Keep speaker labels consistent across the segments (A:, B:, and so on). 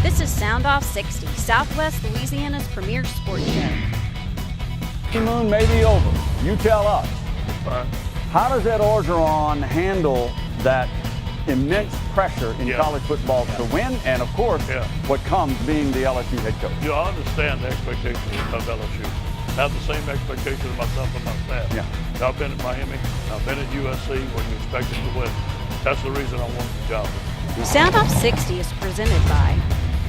A: This is soundoff60, Southwest Louisiana's premier sports show.
B: Moon may be over. You tell us. How does Ed Orgeron handle that immense pressure in college football to win, and of course, what comes being the LSU head coach?
C: You understand the expectations of LSU. Have the same expectations of myself and my staff.
B: Yeah.
C: I've been at Miami. I've been at USC when you expected to win. That's the reason I wanted the job.
A: Soundoff60 is presented by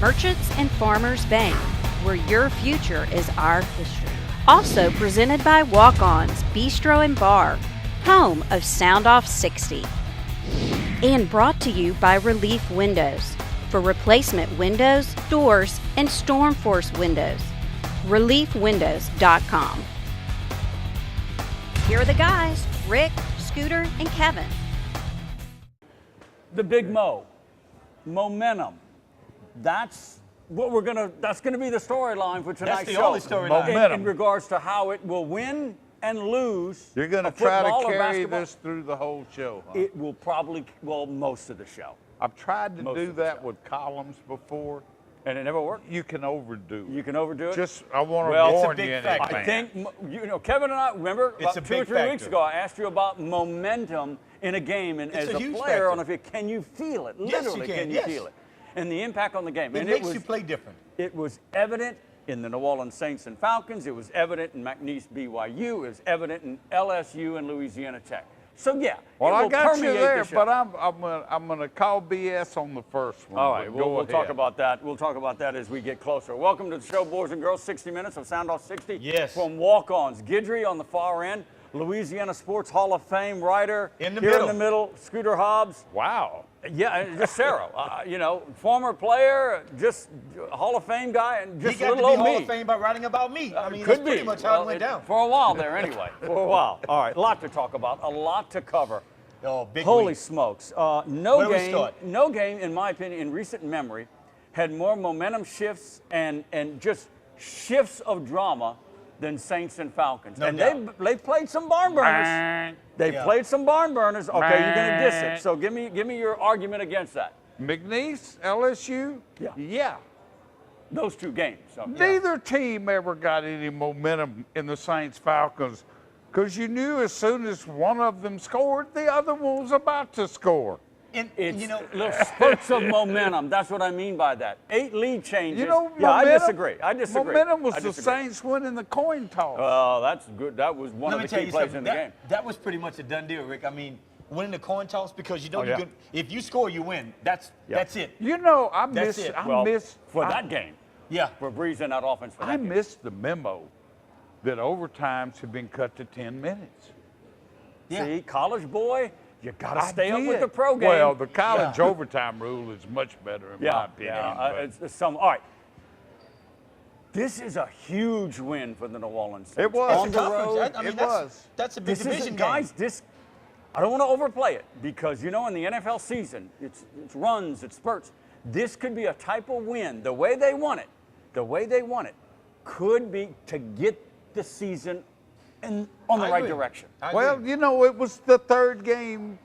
A: Merchants and Farmers Bank, where your future is our history. Also presented by Walk-Ons Bistro and Bar, home of Soundoff60. And brought to you by Relief Windows, for replacement windows, doors, and storm force windows. ReliefWindows.com. Here are the guys, Rick, Scooter, and Kevin.
B: The big Mo, momentum. That's what that's gonna be the storyline for tonight's
D: That's the
B: show.
D: only storyline.
C: Momentum.
B: In regards to how it will win and lose.
E: You're going to
B: a
E: try
B: football
E: to
B: or
E: carry
B: basketball.
E: this through the whole show, huh?
B: It will probably, most of the show.
E: I've tried to
B: most
E: do
B: of the
E: that
B: show.
E: with columns before.
B: And it never worked.
E: You can overdo it.
B: You can overdo it.
E: Just, I want to
B: Well, it's a
E: warn
D: big
E: you in
D: factor.
B: I
E: advance.
B: think, Kevin and I, remember,
D: It's
B: about
D: a
B: 2 or
D: big
B: 3 weeks
D: factor.
B: ago, I asked you about momentum in a game, and
D: It's
B: as
D: a
B: a
D: huge
B: player,
D: factor.
B: on can you feel it?
D: Yes, you
B: Literally,
D: can,
B: you
D: yes.
B: feel it? And the impact on the game.
D: It
B: And
D: makes
B: was,
D: you play different.
B: It was evident in the New Orleans Saints and Falcons. It was evident in McNeese BYU. It was evident in LSU and Louisiana Tech. So, yeah,
E: Well,
B: it
E: I
B: will
E: got you
B: permeate
E: there,
B: the show.
E: but I'm gonna call BS on the first one.
B: All right,
E: but go
B: we'll talk
E: ahead.
B: about that. We'll talk about that as we get closer. Welcome to the show, boys and girls. 60 minutes of Soundoff60.
D: Yes.
B: From Walk-Ons. Guidry on the far end, Louisiana Sports Hall of Fame writer.
D: In the
B: here
D: middle.
B: in the middle, Scooter Hobbs.
E: Wow.
B: Yeah, and just Sarah. Former player, just Hall of Fame guy, and just
D: He got to
B: little
D: be
B: old
D: Hall
B: me.
D: of Fame by writing about me. I mean,
B: Could
D: that's
B: be.
D: pretty much how
B: Well,
D: it went down.
B: For a while there, anyway. For a while. All right, a lot to talk about, a lot to cover.
D: Oh, big
B: Holy
D: week.
B: smokes.
D: Where do we start?
B: No game, in my opinion, in recent memory, had more momentum shifts and just shifts of drama than Saints and Falcons.
D: No
B: and
D: doubt.
B: they played some barn burners. They
D: Yeah.
B: played some barn burners. Okay, you're going to diss it. So give me your argument against that.
E: McNeese, LSU?
B: Yeah. Those 2 games. Okay.
E: Neither team ever got any momentum in the Saints Falcons because you knew as soon as one of them scored, the other one was about to score.
D: And,
B: It's
D: you know,
B: little spurts of momentum. That's what I mean by that. 8 lead changes.
E: You know,
B: yeah, I
E: momentum-
B: disagree. I disagree.
E: Momentum was
B: I
E: the
B: disagree.
E: Saints winning the coin toss.
B: Oh, that's good. That was one
D: let
B: of
D: me
B: the
D: tell
B: key
D: you
B: plays
D: something.
B: in the game.
D: That was pretty much a done deal, Rick. I mean, winning the coin toss because you know
B: yeah.
D: if you score, you win. That's it.
E: You know, I
D: That's
E: miss.
D: it.
E: I miss
B: for
E: I-
B: that game,
D: Yeah.
B: for Breeze in that offense for that
E: I
B: game.
E: missed the memo that overtimes have been cut to 10 minutes.
D: Yeah.
B: See, college boy, you got to
E: I
B: stay up with
E: did.
B: the pro game.
E: Well, the college overtime rule is much better in my opinion. but
B: it's some. All right. This is a huge win for the New Orleans Saints.
E: It was.
B: On
D: It's
B: the
D: a conference.
B: road.
D: I mean,
E: It
D: that's,
E: was.
D: That's a big
B: This
D: division
B: isn't,
D: game.
B: guys, I don't want to overplay it because, in the NFL season, it's runs, it's spurts. This could be a type of win. The way they won it could be to get the season on the
D: I
B: right
D: agree.
B: direction.
D: I
E: Well,
D: agree.
E: it was the third game.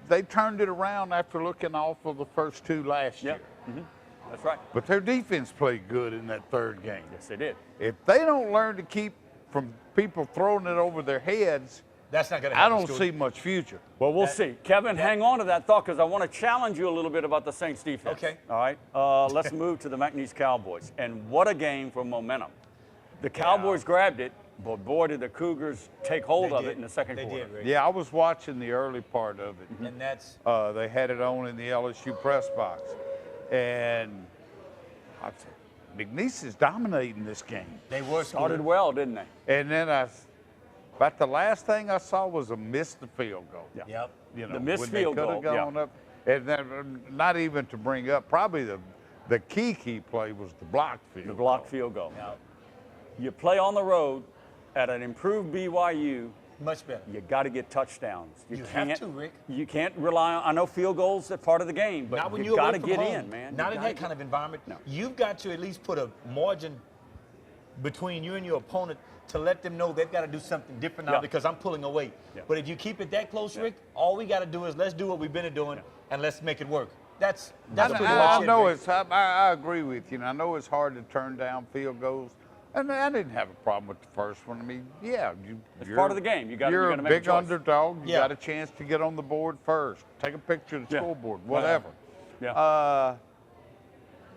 E: They turned it around after looking off of the first 2 last year.
B: That's right.
E: But their defense played good in that third game.
B: Yes, they did.
E: If they don't learn to keep from people throwing it over their heads,
D: that's not going to
E: I
D: happen.
E: don't
D: Scooter.
E: see much future.
B: Well, we'll see. Kevin, hang on to that thought because I want to challenge you a little bit about the Saints defense.
D: Okay.
B: All right. Let's move to the McNeese Cowboys. And what a game for momentum. The Cowboys grabbed it, but boy, did the Cougars take hold
D: They
B: of
D: did.
B: it in the second
D: They
B: quarter.
D: did, Rick.
E: Yeah, I was watching the early part of it.
D: And that's
E: They had it on in the LSU press box. And I said, McNeese is dominating this game.
D: they were
B: Started well, didn't they?
E: And then about the last thing I saw was a missed field goal.
B: Yeah.
D: Yep.
B: The missed
E: when
B: field
E: they could
B: goal,
E: have gone
B: yeah.
E: up. And then, not even to bring up, probably the key play was the block field.
B: The block field goal. You play on the road at an improved BYU,
D: much better.
B: you got to get touchdowns.
D: You have to, Rick.
B: You can't rely on, I know field goals are part of the game, but
D: Not when
B: you
D: you're
B: got
D: away
B: to
D: from
B: get
D: home.
B: in, man.
D: Not in that kind of environment.
B: No.
D: You've got to at least put a margin between you and your opponent to let them know they've got to do something different now
B: Yeah.
D: because I'm pulling away.
B: Yeah.
D: But if you keep it that close, Rick, all we got to do is let's do what we've been doing and let's make it work. that's
E: I,
D: pretty
E: I
D: much
E: know
D: it.
E: it's. I agree with you. And I know it's hard to turn down field goals. And I didn't have a problem with the first one. I mean, yeah,
B: It's part of the game. You
E: You're
B: gotta
E: a
B: make a
E: big
B: choice.
E: underdog. You
D: Yeah.
E: got a chance to get on the board first. Take a picture of the
B: Yeah.
E: scoreboard, whatever.
B: Yeah.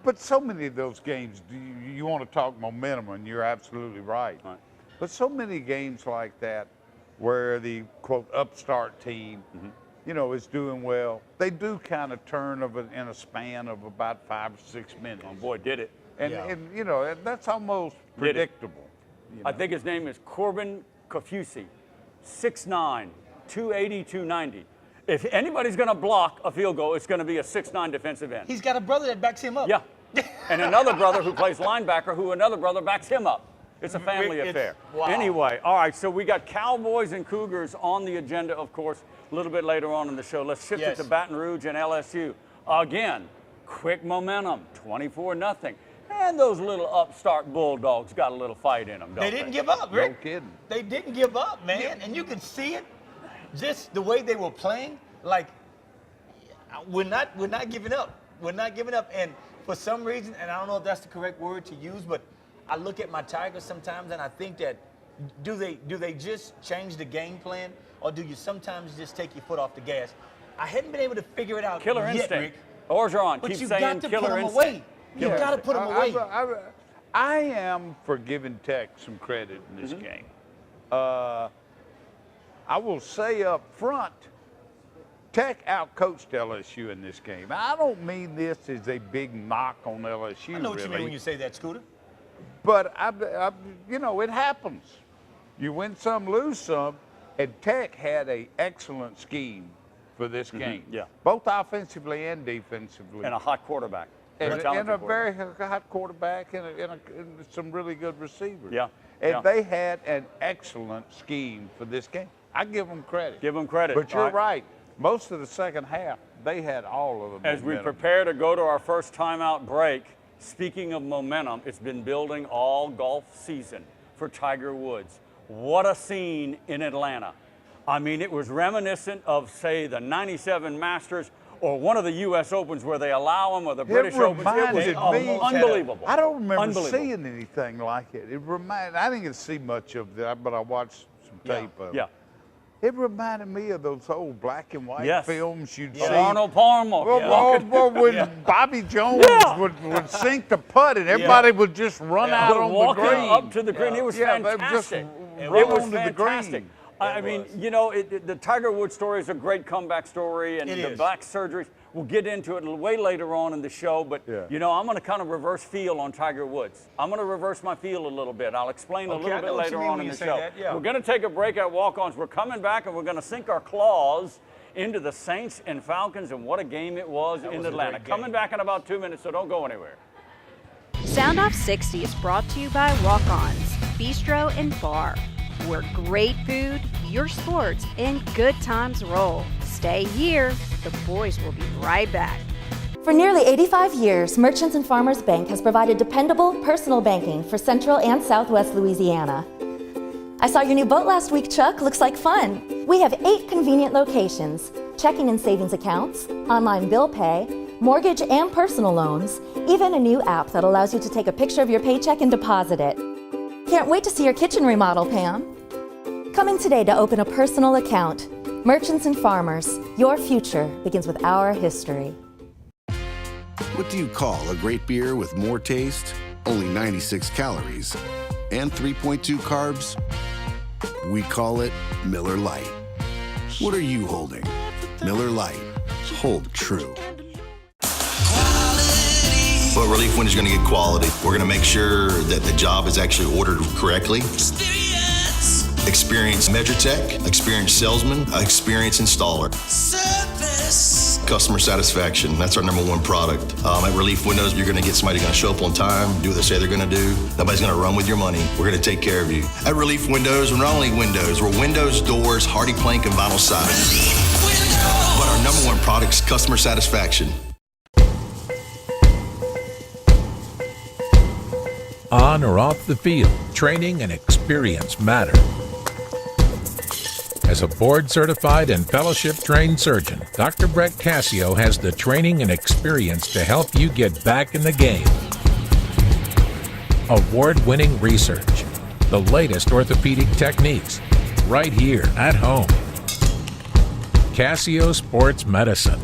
E: But so many of those games, you want to talk momentum, and you're absolutely right.
B: Right.
E: But so many games like that, where the quote upstart team, you know, is doing well, they do kind of turn in a span of about 5 or 6 minutes.
B: Oh boy, did it.
E: And,
D: Yeah.
E: and you know, that's almost
B: Did it.
E: predictable. you
B: I
E: know.
B: think his name is Corbin Kofusi, 6'9", 280, 290. If anybody's going to block a field goal, it's going to be a 6'9" defensive end.
D: He's got a brother that backs him up.
B: Yeah. And another brother who plays linebacker who another brother backs him up. It's a family
D: It's-
B: affair.
D: wow.
B: Anyway, all right, so we got Cowboys and Cougars on the agenda, of course, a little bit later on in the show. Let's shift
D: Yes.
B: it to Baton Rouge and LSU. Again, quick momentum, 24-0. And those little upstart Bulldogs got a little fight in them, don't
D: They
B: they?
D: didn't give up,
E: No
D: Rick.
E: kidding.
D: They didn't give up, man. And you can see it, just the way they were playing. Like, we're not giving up. We're not giving up. And for some reason, and I don't know if that's the correct word to use, but I look at my Tigers sometimes and I think that do they just change the game plan, or do you sometimes just take your foot off the gas? I hadn't been able to figure it out
B: Killer
D: yet,
B: instinct.
D: Rick.
B: Orgeron
D: But
B: keeps
D: you
B: saying
D: got to put
B: killer
D: them
B: instinct.
D: away. You
E: Yeah.
D: got to put them away.
E: I am for giving Tech some credit in this game. I will say up front, Tech outcoached LSU in this game. I don't mean this as a big knock on LSU,
D: I know what
E: really.
D: you mean when you say that, Scooter.
E: But you know, it happens. You win some, lose some, and Tech had an excellent scheme for this game.
B: yeah.
E: Both offensively and defensively.
B: And a hot quarterback.
E: And,
B: Very talented
E: and a very
B: quarterback.
E: hot quarterback and some really good receivers.
B: Yeah,
E: And
B: yeah.
E: they had an excellent scheme for this game. I give them credit.
B: Give them credit.
E: But you're
B: All
E: right. Most of the second half, they had all of them.
B: As we prepare to go to our first timeout break, speaking of momentum, it's been building all golf season for Tiger Woods. What a scene in Atlanta. I mean, it was reminiscent of, say, the 97 Masters or one of the U.S. Opens where they allow them, or the British Opens. It was
E: reminded me-
B: unbelievable.
E: I don't remember
B: Unbelievable.
E: seeing anything like it. I didn't get to see much of that, but I watched some tape of it.
B: Yeah.
E: It reminded me of those old black and white
B: Yes.
E: films you'd see.
B: Arnold Palmer.
E: Well, when Bobby Jones
B: Yeah.
E: would sink the putt and everybody would just run out
B: But
E: on the
B: walking
E: green.
B: up to the green, it was
E: Yeah, they just
B: fantastic.
E: run
B: It was
E: onto the
B: fantastic.
E: green.
B: I mean, you know, the Tiger Woods story is a great comeback story, and
D: It
B: the
D: is.
B: back surgeries. We'll get into it way later on in the show, but
E: Yeah.
B: you know, I'm going to kind of reverse feel on Tiger Woods. I'm going to reverse my feel a little bit. I'll explain a
D: Okay,
B: little
D: I
B: bit
D: know what you
B: later
D: mean
B: on
D: when
B: in
D: you
B: the
D: say
B: show.
D: that, yeah.
B: We're going to take a break at Walk-Ons. We're coming back, and we're going to sink our claws into the Saints and Falcons, and what a game it was in
D: was a
B: Atlanta.
D: great game.
B: Coming back in about 2 minutes, so don't go anywhere.
A: Soundoff60 is brought to you by Walk-Ons, Bistro and Bar, where great food, your sports, and good times roll. Stay here. The boys will be right back.
F: For nearly 85 years, Merchants and Farmers Bank has provided dependable personal banking for Central and Southwest Louisiana. I saw your new boat last week, Chuck. Looks like fun. We have 8 convenient locations, checking and savings accounts, online bill pay, mortgage and personal loans, even a new app that allows you to take a picture of your paycheck and deposit it. Can't wait to see your kitchen remodel, Pam. Come in today to open a personal account. Merchants and Farmers, your future begins with our history.
G: What do you call a great beer with more taste, only 96 calories, and 3.2 carbs? We call it Miller Lite. What are you holding? Miller Lite. Hold true.
H: Well, Relief Windows is going to get quality. We're going to make sure that the job is actually ordered correctly. Experienced measure tech, experienced salesman, experienced installer. Service. Customer satisfaction, that's our #1 product. At Relief Windows, you're going to get somebody going to show up on time, do what they say they're going to do. Nobody's going to run with your money. We're going to take care of you. At Relief Windows, we're not only windows, we're windows, doors, hardy plank, and vinyl siding. But our #1 product is customer satisfaction.
I: On or off the field, training and experience matter. As As a board-certified and fellowship-trained surgeon, Dr. Brett Cassio has the training and experience to help you get back in the game. Award-winning research, the latest orthopedic techniques, right here at home. Cassio Sports Medicine.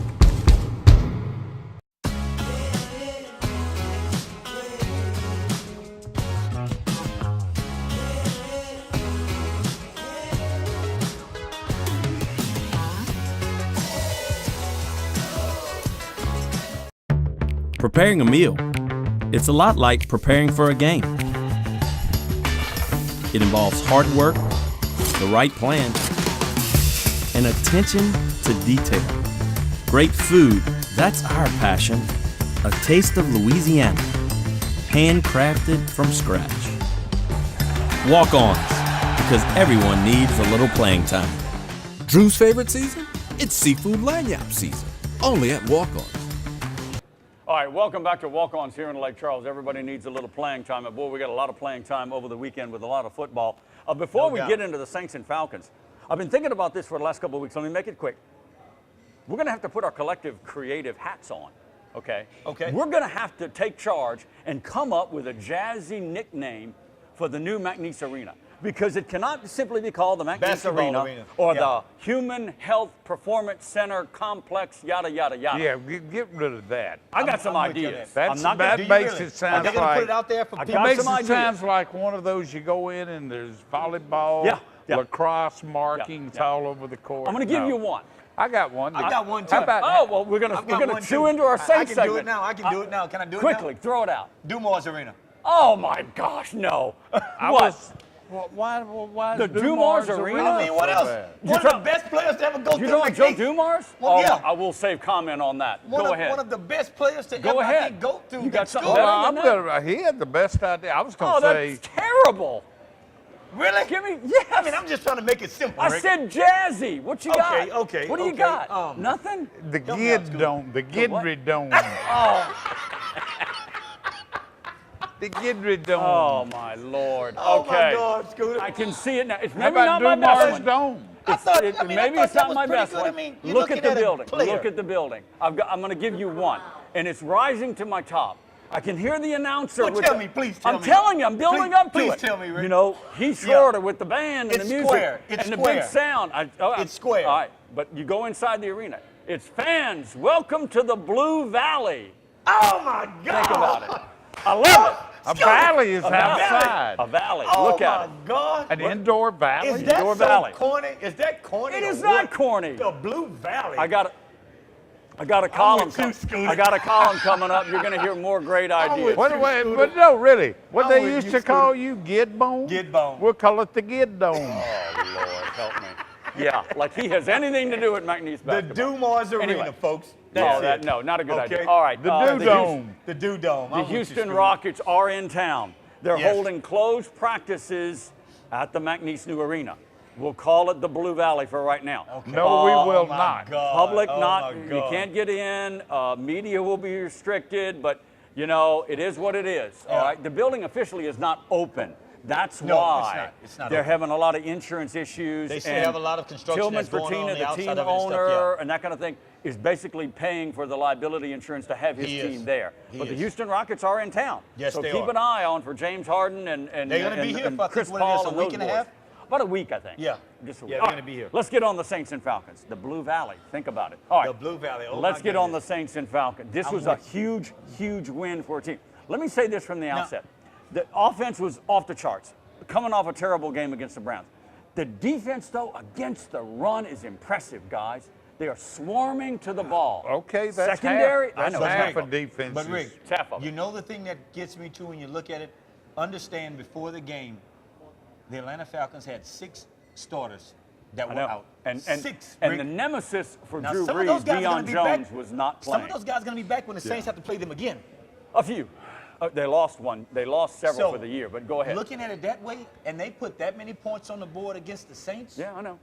J: Preparing a meal, it's a lot like preparing for a game. It involves hard work, the right plan, and attention to detail. Great food, that's our passion. A taste of Louisiana, handcrafted from scratch. Walk-ons, because everyone needs a little playing time.
K: Drew's favorite season? It's seafood lanyap season, only at Walk-Ons.
B: All right, welcome back to Walk-Ons here in Lake Charles. Everybody needs a little playing time. And boy, we got a lot of playing time over the weekend with a lot of football. Before we get into the Saints and Falcons, I've been thinking about this for the last couple of weeks. Let me make it quick. We're going to have to put our collective creative hats on, okay?
D: Okay.
B: We're going to have to take charge and come up with a jazzy nickname for the new McNeese Arena, because it cannot simply be called the McNeese
D: Basketball
B: Arena or the Human Health Performance Center Complex, yada, yada, yada.
E: Yeah, get rid of that.
B: I got some ideas.
E: That makes it sound
D: Are they gonna put it out there for people?
E: It makes it sound like one of those you go in and there's volleyball, lacrosse markings all over the court.
B: I'm going to give you one.
E: I got one.
D: I got one too.
E: How about
B: Oh, well, we're gonna chew into our Saints
D: I can
B: segment.
D: do it now. I can do it now. Can I do it
B: Quickly,
D: now?
B: throw it out.
D: Dumars Arena.
B: Oh my gosh, no. What?
E: Why
B: The Dumars Arena?
D: I mean, what else? One of the best players to ever go through.
B: You know Joe Dumars?
D: Well, yeah.
B: I will save comment on that. Go ahead.
D: One of the best players to
B: Go
D: ever I
B: ahead.
D: think, go through.
B: You got
D: that
B: something
D: school.
B: better than that?
E: He had the best idea. I was going
B: Oh,
E: to say.
B: that's terrible.
D: Really?
B: Give me, yes.
D: I mean, I'm just trying to make it simple,
B: I
D: Rick.
B: said jazzy. What you got?
D: Okay.
B: What do you got? Nothing?
E: The Gid Dome. The Gidry Dome. The Gidry Dome.
B: Oh, my Lord.
D: Oh,
B: Okay.
D: my God, Scooter.
B: I can see it now. It's
E: How
B: maybe
E: about
B: not my best
E: Dumars
B: one.
E: Dome?
B: Maybe it's not my best one.
D: I mean, you're
B: Look at
D: looking
B: the
D: at a
B: building.
D: player.
B: Look at the building. I'm going to give you one, and it's rising to my top. I can hear the announcer.
D: Well, tell me, please tell me.
B: I'm telling you, I'm building up to it.
D: Please tell me, Rick.
B: You know, Heath Schroeder with the band and
D: It's
B: the music
D: square. It's
B: and the
D: square.
B: big sound.
D: It's square.
B: All right, but you go inside the arena. It's fans. Welcome to the Blue Valley.
D: Oh, my God.
B: Think about it. I love it.
E: A valley is
B: A valley.
E: outside.
B: A valley.
D: Oh,
B: Look at it.
D: my God.
E: An indoor valley.
D: Is that
B: Indoor
D: so
B: valley.
D: corny? Is that corny?
B: It
D: or
B: is not
D: what?
B: corny.
D: The Blue Valley.
B: I got a column.
D: with you, Scooter.
B: I got a column coming up. You're going to hear more great ideas.
E: But no, really. What
D: I'm
E: they
D: with
E: used
D: you,
E: to call
D: Scooter.
E: you, Gidbone?
D: Gidbone.
E: We'll call it the Gid Dome.
B: Oh, Lord, help me. Yeah, like he has anything to do with McNeese
D: The
B: basketball.
D: Dumars Arena,
B: Anyway.
D: folks.
B: No, not a good idea.
D: Okay.
B: All right.
E: The Dew Dome.
D: The Dew Dome.
B: The Houston Rockets are in town. They're
D: Yes.
B: holding closed practices at the McNeese new arena. We'll call it the Blue Valley for right now.
D: Okay.
E: No, we will
D: my
E: not.
D: God.
B: Public
D: Oh,
B: not,
D: my
B: you
D: God.
B: can't get in. Media will be restricted, but you know, it is what it is. All
D: Yeah.
B: right. The building officially is not open. That's
D: No,
B: why
D: it's not. It's not
B: they're
D: open.
B: having a lot of insurance issues.
D: They still
B: and
D: have a lot of construction
B: Tillman
D: that's going on
B: Fertitta,
D: on the
B: the
D: outside
B: team
D: of it and stuff,
B: owner, and that kind of thing, is basically paying for the liability insurance to have his
D: He
B: team
D: is.
B: there.
D: He
B: But the
D: is.
B: Houston Rockets are in town.
D: Yes,
B: so
D: they
B: keep
D: are.
B: an eye on for James Harden and
D: They're gonna be here
B: and
D: for, I think,
B: Chris
D: what it is,
B: Paul
D: a
B: and
D: week
B: those
D: and a
B: boys.
D: half?
B: About a week, I think.
D: Yeah.
B: Just a
D: Yeah,
B: week.
D: they're
B: All
D: gonna be here.
B: Let's get on the Saints and Falcons. The Blue Valley. Think about it. All right.
D: The Blue Valley. Oh,
B: Let's
D: my
B: get on the
D: goodness.
B: Saints and Falcons. This
D: I'm
B: was a
D: with
B: huge, huge win for a team. Let me say this from the outset. The offense was off the charts, coming off a terrible game against the Browns. The defense, though, against the run is impressive, guys. They are swarming to the ball.
E: Okay, that's
B: secondary.
E: half. That's
B: I know,
E: half
B: Rick.
E: a defense.
D: But Rick,
B: It's half of it.
D: you know the thing that gets me too when you look at it? Understand before the game, the Atlanta Falcons had 6 starters that
B: I
D: were
B: know.
D: out.
B: And
D: 6.
B: and
D: Rick.
B: the nemesis for
D: Now,
B: Drew
D: some of those
B: Brees,
D: guys are
B: Deion
D: gonna be
B: Jones,
D: back.
B: was not
D: Some
B: playing.
D: of those guys are going to be back when the Saints have to play them again.
B: A few. They lost one. They lost several
D: So,
B: for the year, but go ahead.
D: Looking at it that way, and they put that many points on the board against the Saints.
B: Yeah, I know.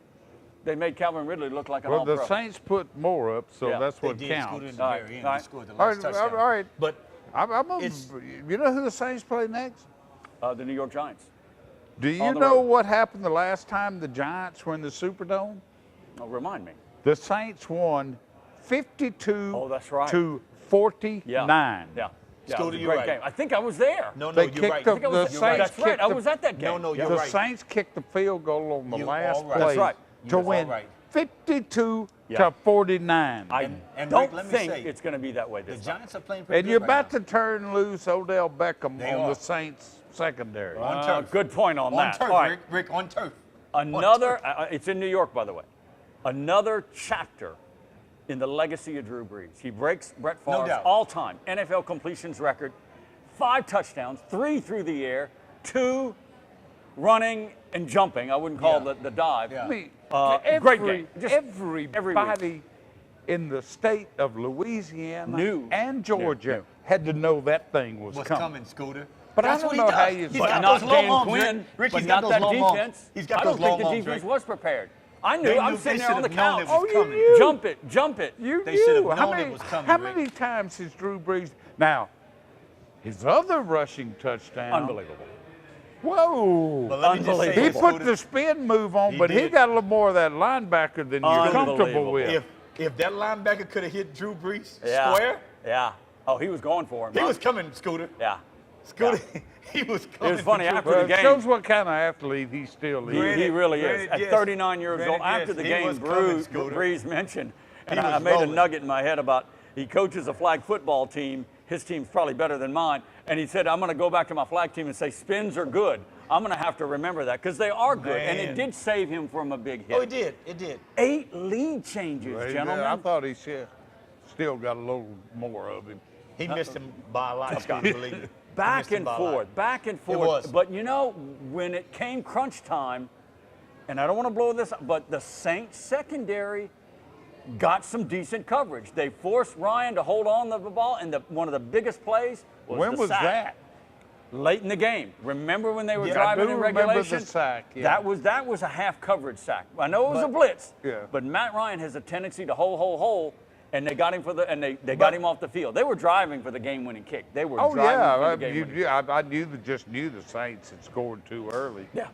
B: They made Calvin Ridley look like an
E: Well,
B: all-pro.
E: the Saints put more up, so
B: Yeah.
E: that's
D: They
E: what
D: did
E: counts.
D: scoot in the
B: All right,
D: very end.
B: all
D: They
B: right.
D: scored the
E: All
D: last
E: right,
D: touchdown.
E: all right.
D: But
E: I'm
D: It's-
E: you know who the Saints play next?
B: The New York Giants.
E: Do you
B: on the
E: know
B: road.
E: what happened the last time the Giants were in the Superdome?
B: Oh, remind me.
E: The Saints won 52
B: Oh, that's right.
E: to 49.
B: Yeah. Yeah. It
D: Scooter,
B: was a
D: you're
B: great
D: right.
B: game. I think I was there.
D: No,
E: They
D: you're
E: kicked
D: right.
E: the,
B: I think I was
E: the
B: there.
E: Saints
B: That's right.
E: kicked
B: I
E: the-
B: was at that game.
D: No, you're
E: the
D: right.
E: Saints kicked the field goal on the
D: You
E: last
D: are right.
E: play
B: That's right.
E: to
D: You are
E: win
D: right.
E: 52
B: Yeah.
E: to 49.
B: I
D: And
B: don't
D: Rick, let me
B: think
D: say,
B: it's going to be that way
D: The
B: this time.
D: Giants are playing pretty
E: And
D: good
E: you're
D: right
E: about
D: now.
E: to turn loose Odell Beckham
D: They
E: on
D: are.
E: the Saints secondary.
D: On turf.
B: Good point on
D: On
B: that.
D: turf,
B: All right.
D: Rick, on turf.
B: Another, it's in New York, by the way. Another chapter in the legacy of Drew Brees. He breaks Brett
D: No
B: Favre's
D: doubt.
B: all-time NFL completions record. 5 touchdowns, 3 through the air, 2 running and jumping. I wouldn't call
D: Yeah.
B: the dive.
D: Yeah.
E: I mean,
B: Great game. Just
E: everybody in the state of Louisiana
B: Knew.
E: and Georgia
B: Knew.
E: had to know that thing was
D: What's
E: coming.
D: coming, Scooter?
E: But I
D: That's
E: don't
D: what
E: know
D: he
E: how
D: does.
E: you
D: He's
E: but
D: got
B: not
D: those long
B: Dan
D: arms,
B: Quinn,
D: Rick. Rick,
B: but
D: he's
B: not
D: got
B: that
D: those long arms.
B: defense.
D: He's got
B: I
D: those
B: don't think
D: long
B: the
D: arms,
B: defense
D: Rick.
B: was prepared. I knew.
D: They
B: I'm
D: knew-
B: sitting
D: they
B: there on the
D: should have known
B: couch.
D: it was coming.
E: you
B: Jump it, jump it.
E: You
D: They should have
E: knew.
D: known it was coming,
E: How
D: Rick.
E: many times has Drew Brees? Now, his other rushing touchdown.
B: Unbelievable.
E: Whoa.
D: But let me just say
E: He
D: this,
E: put
D: Scooter.
E: the spin move on,
D: He
E: but he
D: did.
E: got a little more of that linebacker than you're comfortable
B: Unbelievable.
E: with.
D: If that linebacker could have hit Drew Brees
B: Yeah.
D: square,
B: Yeah. Oh, he was going for him.
D: he
B: huh?
D: was coming, Scooter.
B: Yeah.
D: Scooter, he was coming.
B: was funny
D: for Drew
B: after
E: Well,
B: the
E: it
B: game.
E: shows what kind of athlete he still is.
B: He
D: Granted,
B: really is.
D: granted,
B: At
D: yes.
B: 39 years old,
D: Granted,
B: after the
D: yes. He
B: game,
D: was coming, Scooter.
B: Brees mentioned, and
D: He
B: I
D: was
B: made a
D: rolling.
B: nugget in my head about he coaches a flag football team. His team's probably better than mine. And he said, I'm going to go back to my flag team and say spins are good. I'm going to have to remember that because they are good. And it
D: Man.
B: did save him from a big hit.
D: Oh, it did. It did.
B: 8 lead changes,
E: Well,
B: gentlemen.
E: I thought he still got a little more of him.
D: He missed him by a lot, Scooter, believe me. He
B: Back
D: missed him
B: and
D: by a
B: forth,
D: lot.
B: back and forth.
D: was.
B: But you know, when it came crunch time, and I don't want to blow this up, but the Saints secondary got some decent coverage. They forced Ryan to hold on to the ball, and one of the biggest plays was
E: When
B: the
E: was
B: sack.
E: that?
B: Late in the game. Remember when they were
E: Yeah, I
B: driving
E: do
B: in
E: remember the
B: regulation?
E: sack, yeah.
B: That was a half coverage sack. I know it was a blitz,
E: Yeah.
B: but Matt Ryan has a tendency to hold, and they got him they got him off the field. They were driving for the game-winning kick. They were
E: Oh
B: driving
E: yeah,
B: for
E: I,
B: the game-winning kick.
E: I just knew the Saints had scored too early.
B: Yeah.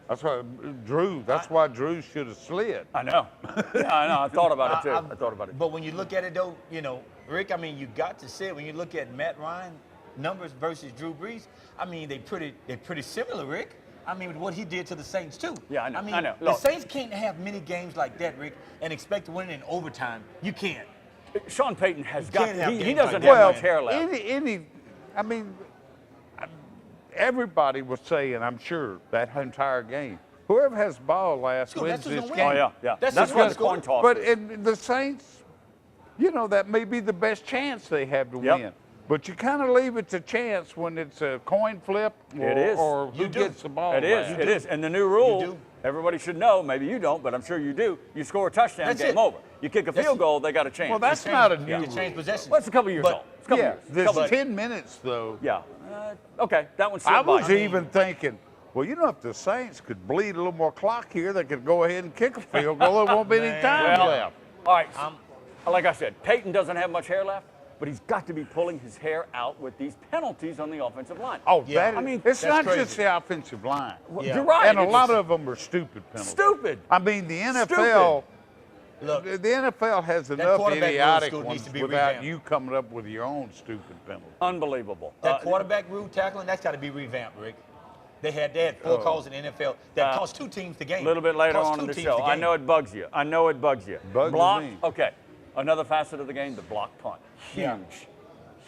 E: That's why Drew should have slid.
B: I know. Yeah, I know. I thought about it too. I thought about it.
D: But when you look at it, though, you know, Rick, I mean, you got to say it. When you look at Matt Ryan numbers versus Drew Brees, I mean, they're pretty similar, Rick. I mean, with what he did to the Saints, too.
B: Yeah, I know.
D: I mean,
B: I know.
D: the
B: Look.
D: Saints can't have many games like that, Rick, and expect to win in overtime. You can't.
B: Sean Payton has
D: You
B: got.
D: can't have
B: He
D: games
B: doesn't
D: like
B: have
D: that,
B: much
D: man.
B: hair left.
E: I mean, everybody was saying, I'm sure, that entire game, whoever has the ball last
D: Sure,
E: wins
D: that's who's
E: this
D: gonna
E: game.
D: win.
B: Oh yeah.
D: That's
B: That's
D: just
B: what
D: one
B: the
D: score.
B: coin toss.
E: But
B: is.
E: in the Saints, you know, that may be the best chance they have to
B: Yep.
E: win. But you kind of leave it to chance when it's a coin flip or,
B: It is.
E: or who
D: You do.
E: gets the ball.
B: It is.
E: last.
B: It is. And the new rule,
D: do.
B: everybody should know. Maybe you don't, but I'm sure you do. You score a touchdown,
D: That's
B: game
D: it.
B: over. You kick a
D: That's
B: field
D: it.
B: goal, they got a chance.
E: Well, that's
D: You
E: not a
D: change-
E: new
D: you
E: rule.
D: change possessions.
B: Well, it's a couple years
D: But-
B: old. It's a couple
E: Yeah,
B: years.
E: there's
B: Couple years.
E: 10 minutes, though.
B: Yeah. Okay, that one
E: I
B: slipped by.
E: was even thinking, well, you know, if the Saints could bleed a little more clock here, they could go ahead and kick a field goal. There won't be any time
B: Well,
E: left.
B: all right. Like I said, Peyton doesn't have much hair left, but he's got to be pulling his hair out with these penalties on the offensive line.
E: Oh,
D: Yeah.
E: that,
B: I mean,
E: it's
D: that's
E: not
D: crazy.
E: just the offensive line.
D: Yeah.
B: You're right.
E: And a
B: It's
E: lot of them are stupid penalties.
B: stupid.
E: I mean, the NFL,
D: Look,
E: the NFL has enough
D: quarterback rule,
E: idiotic
D: Scoot, needs
E: ones
D: to be
E: without
D: revamped.
E: you coming up with your own stupid penalty.
B: Unbelievable.
D: that quarterback rule tackling, that's got to be revamped, Rick. They had
E: Oh.
D: 4 calls in the NFL that cost 2 teams the game.
B: A little bit later
D: Cost
B: on in
D: 2
B: the
D: teams
B: show. I
D: game.
B: know it bugs you. I know it bugs you.
E: Bugs
B: block.
E: me.
B: Okay. Another facet of the game, the block punt. Huge.
D: Yeah.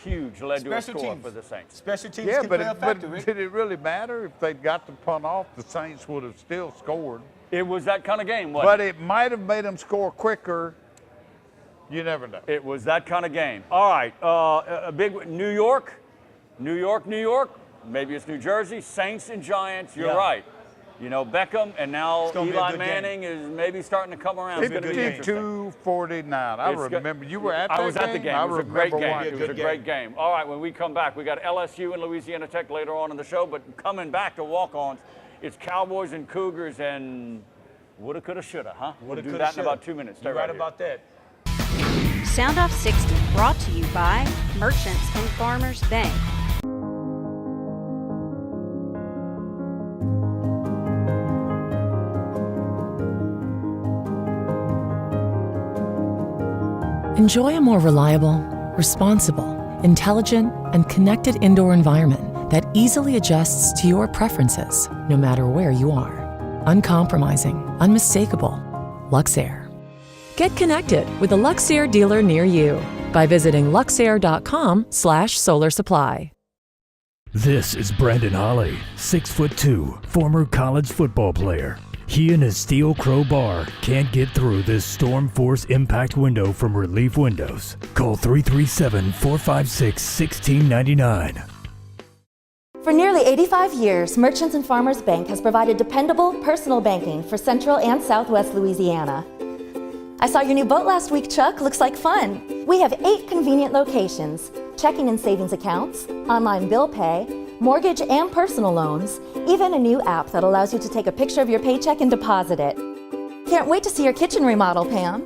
B: Huge. Led to a
D: Special
B: score
D: teams.
B: for the Saints.
D: Special teams
E: Yeah,
D: can
E: but,
D: play a factor, Rick.
E: did it really matter if they'd got the punt off? The Saints would have still scored.
B: It was that kind of game, wasn't
E: But it might have made them score quicker. You never know.
B: it? It was that kind of game. All right. A big New York. New York. Maybe it's New Jersey. Saints and Giants. You're
D: Yeah.
B: right. You know, Beckham and now
D: It's gonna be a
B: Eli
D: good game.
B: Manning is maybe starting to come around. It's going to be interesting.
E: 52-49. I
B: It's go-
E: remember. You were at that
B: I was at the game.
E: I
B: It was a great
E: remember
B: game.
E: watching
B: It was a
D: Good
B: great game. All right, when we come back, we got LSU and Louisiana Tech later on in the show, but coming back to walk-ons, it's Cowboys and Cougars and woulda, coulda, shoulda, huh? We'll do that in about 2 minutes. Stay
D: You're right
B: here.
D: about that.
A: Soundoff 60 brought to you by Merchants and Farmers Bank.
L: Enjoy a more reliable, responsible, intelligent, and connected indoor environment that easily adjusts to your preferences, no matter where you are. Uncompromising, unmistakable. Luxair. Get connected with a Luxair dealer near you by visiting luxair.com/solar supply.
M: This is Brandon Holly, 6'2", former college football player. He and his steel crowbar can't get through this storm force impact window from Relief Windows. Call 337-456-1699.
F: For nearly 85 years, Merchants and Farmers Bank has provided dependable personal banking for Central and Southwest Louisiana. I saw your new boat last week, Chuck. Looks like fun. We have 8 convenient locations, checking and savings accounts, online bill pay, mortgage and personal loans, even a new app that allows you to take a picture of your paycheck and deposit it. Can't wait to see your kitchen remodel, Pam.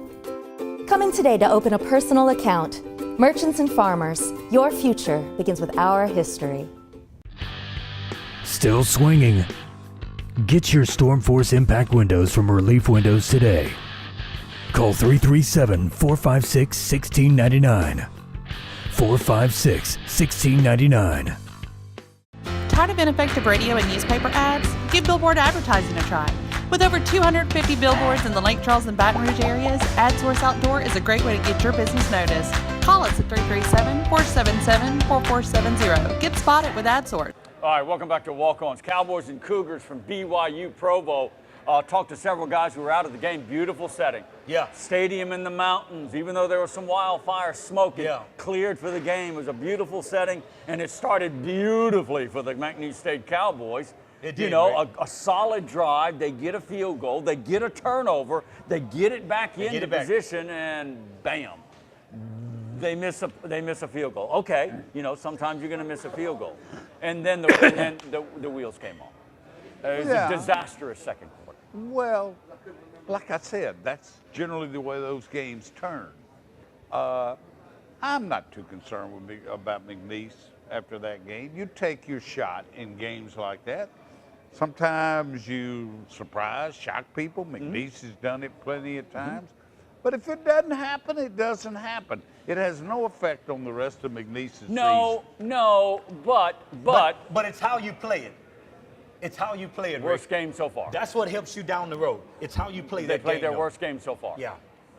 F: Come in today to open a personal account. Merchants and Farmers, your future begins with our history.
M: Still swinging? Get your storm force impact windows from Relief Windows today. Call 337-456-1699. 456-1699.
N: Tired of ineffective radio and newspaper ads? Give billboard advertising a try. With over 250 billboards in the Lake Charles and Baton Rouge areas, AdSource Outdoor is a great way to get your business noticed. Call us at 337-477-4470. Get spotted with AdSource.
B: All right, welcome back to Walk-Ons. Cowboys and Cougars from BYU Provo. Talked to several guys who were out of the game. Beautiful setting.
D: Yeah.
B: Stadium in the mountains, even though there was some wildfire smoke, it cleared for the game. It was a beautiful setting, and it started beautifully for the McNeese State Cowboys.
D: It did,
B: you know,
D: right?
B: a solid drive. They get a field goal. They get a turnover. They get it back into position, and bam. They miss a field goal. Okay, you know, sometimes you're going to miss a field goal. And then the wheels came off. It was a disastrous second quarter.
E: Well, like I said, that's generally the way those games turn. I'm not too concerned about McNeese after that game. You take your shot in games like that. Sometimes you surprise, shock people. McNeese has done it plenty of times. But if it doesn't happen, it doesn't happen. It has no effect on the rest of McNeese's season.
B: No, but
D: it's how you play it. It's how you play it.
B: Worst game so far.
D: That's what helps you down the road. It's how you play that game.
B: They played their worst game so far.
D: Yeah.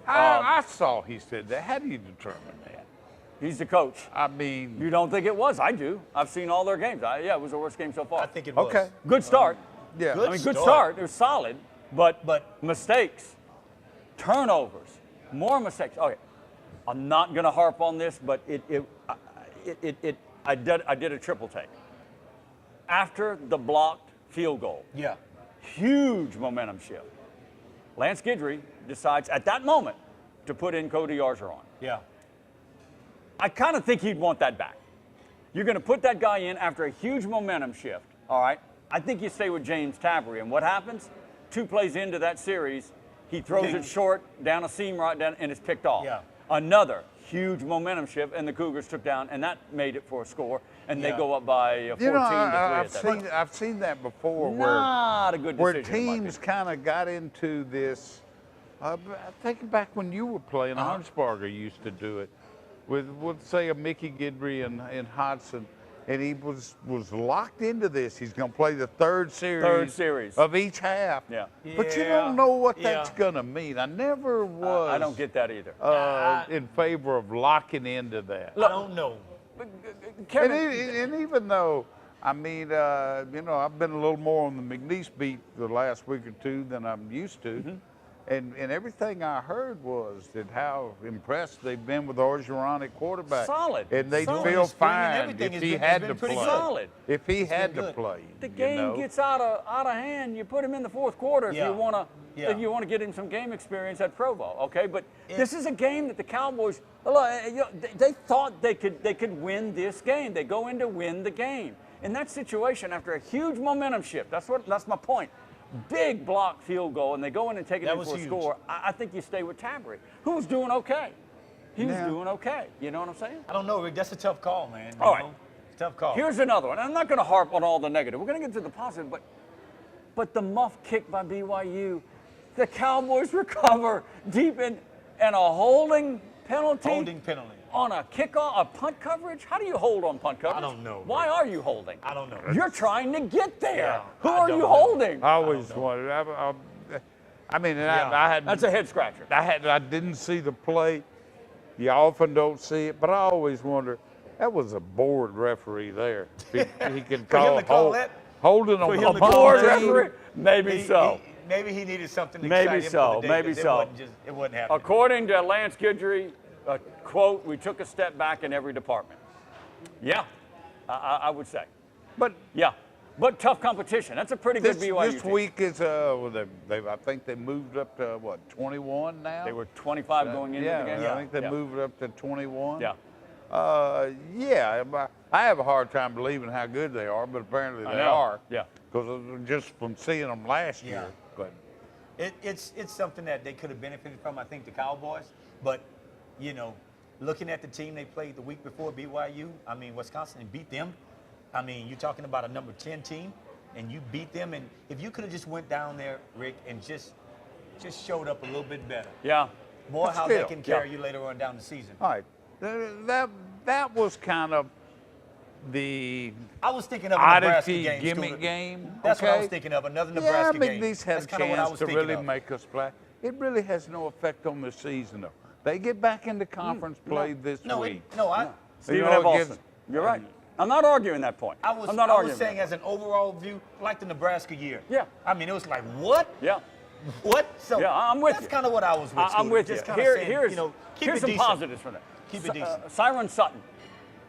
E: I saw he said that. How do you determine that?
B: He's the coach.
E: I mean,
B: you don't think it was? I do. I've seen all their games. Yeah, it was the worst game so far.
D: I think it was.
E: Okay.
B: Good start.
E: Yeah.
B: Good start. It was solid, but mistakes, turnovers, more mistakes. Okay. I'm not going to harp on this, but I did a triple take. After the blocked field goal.
D: Yeah.
B: Huge momentum shift. Lance Guidry decides at that moment to put in Cody Argeron.
D: Yeah.
B: I kind of think he'd want that back. You're going to put that guy in after a huge momentum shift, all right? I think you stay with James Tavery. And what happens? 2 plays into that series, he throws it short, down a seam right down, and it's picked off.
D: Yeah.
B: Another huge momentum shift, and the Cougars took down, and that made it for a score, and they go up by 14 to 3.
E: I've seen that before.
B: Not a good decision.
E: Where teams kind of got into this. I think back when you were playing, Arnsparger used to do it with say, a Mickey Guidry and Hodson. And he was locked into this. He's going to play the third series of each half.
B: Yeah.
E: But you don't know what that's going to mean. I never was.
B: I don't get that either.
E: In favor of locking into that.
D: I don't know.
E: And even though, I mean, you know, I've been a little more on the McNeese beat the last week or two than I'm used to. And everything I heard was that how impressed they've been with Orgeron at quarterback.
B: Solid.
E: And they feel fine if he had to play.
B: Solid.
E: If he had to play.
B: The game gets out of hand. You put him in the fourth quarter if you want to. If you want to get him some game experience at Provo, okay? But this is a game that the Cowboys, they thought they could win this game. They go in to win the game. In that situation, after a huge momentum shift, that's my point. Big block field goal, and they go in and take it in for a score. I think you stay with Tavery, who was doing okay. He was doing okay. You know what I'm saying?
D: I don't know, Rick. That's a tough call, man.
B: All right.
D: It's a tough call.
B: Here's another one. I'm not going to harp on all the negative. We're going to get to the positive, but the muff kick by BYU, the Cowboys recover deep in, and a holding penalty.
D: Holding penalty.
B: On a kickoff, a punt coverage? How do you hold on punt coverage?
D: I don't know.
B: Why are you holding?
D: I don't know.
B: You're trying to get there.
D: Yeah,
B: Who
D: I
B: are
D: don't
B: you
D: know.
B: holding?
E: I always wondered. I mean, I had.
B: That's a head scratcher.
E: I didn't see the play. You often don't see it, but I always wonder. That was a board referee there. He can
D: For him to call that?
E: holding on
D: For him
E: the
D: to call
B: Board
D: that?
B: referee? Maybe so.
D: Maybe he needed something to
B: Maybe
D: excite him
B: so,
D: for the day,
B: maybe
D: 'cause
B: so.
D: It wasn't happening.
B: According to Lance Guidry, quote, we took a step back in every department. Yeah, I would say.
E: But
B: yeah, but tough competition. That's a pretty good BYU
E: This
B: team.
E: week is I think they moved up to what 21 now.
B: They were 25 going into the game.
E: I think they moved up to 21.
B: Yeah.
E: I have a hard time believing how good they are, but apparently they are.
B: Yeah.
E: Because just from seeing them last year. But
D: It's something that they could have benefited from, I think, the Cowboys. But, you know, looking at the team they played the week before, BYU, I mean, Wisconsin, and beat them. I mean, you're talking about a number 10 team, and you beat them. And if you could have just went down there, Rick, and just showed up a little bit better.
B: Yeah.
D: Boy,
E: But
D: how
E: still,
D: they can carry you later on down the season.
E: all right, that was kind of the
D: I was thinking of a Nebraska
E: oddity
D: game.
E: gimmick
D: Scooter.
E: game.
D: That's what I
E: okay?
D: was thinking of, another
E: Yeah,
D: Nebraska game.
E: McNeese had
D: That's
E: a
D: kinda what I
E: chance
D: was
E: to
D: thinking
E: really
D: of.
E: make us play. It really has no effect on the season, though. They get back into conference play this week.
B: Stephen F. Austin. You're right. I'm not arguing that point.
D: I
B: I'm not arguing
D: was saying as an overall view, like the Nebraska year.
B: Yeah.
D: I mean, it was like, what?
B: Yeah.
D: What? So
B: Yeah, I'm with you.
D: That's kind of what I was with.
B: I'm
D: Scooter.
B: with you.
D: Just kinda saying,
B: Here's
D: you know, keep
B: here's
D: it
B: some
D: decent.
B: positives from that.
D: Keep it decent.
B: Siren Sutton,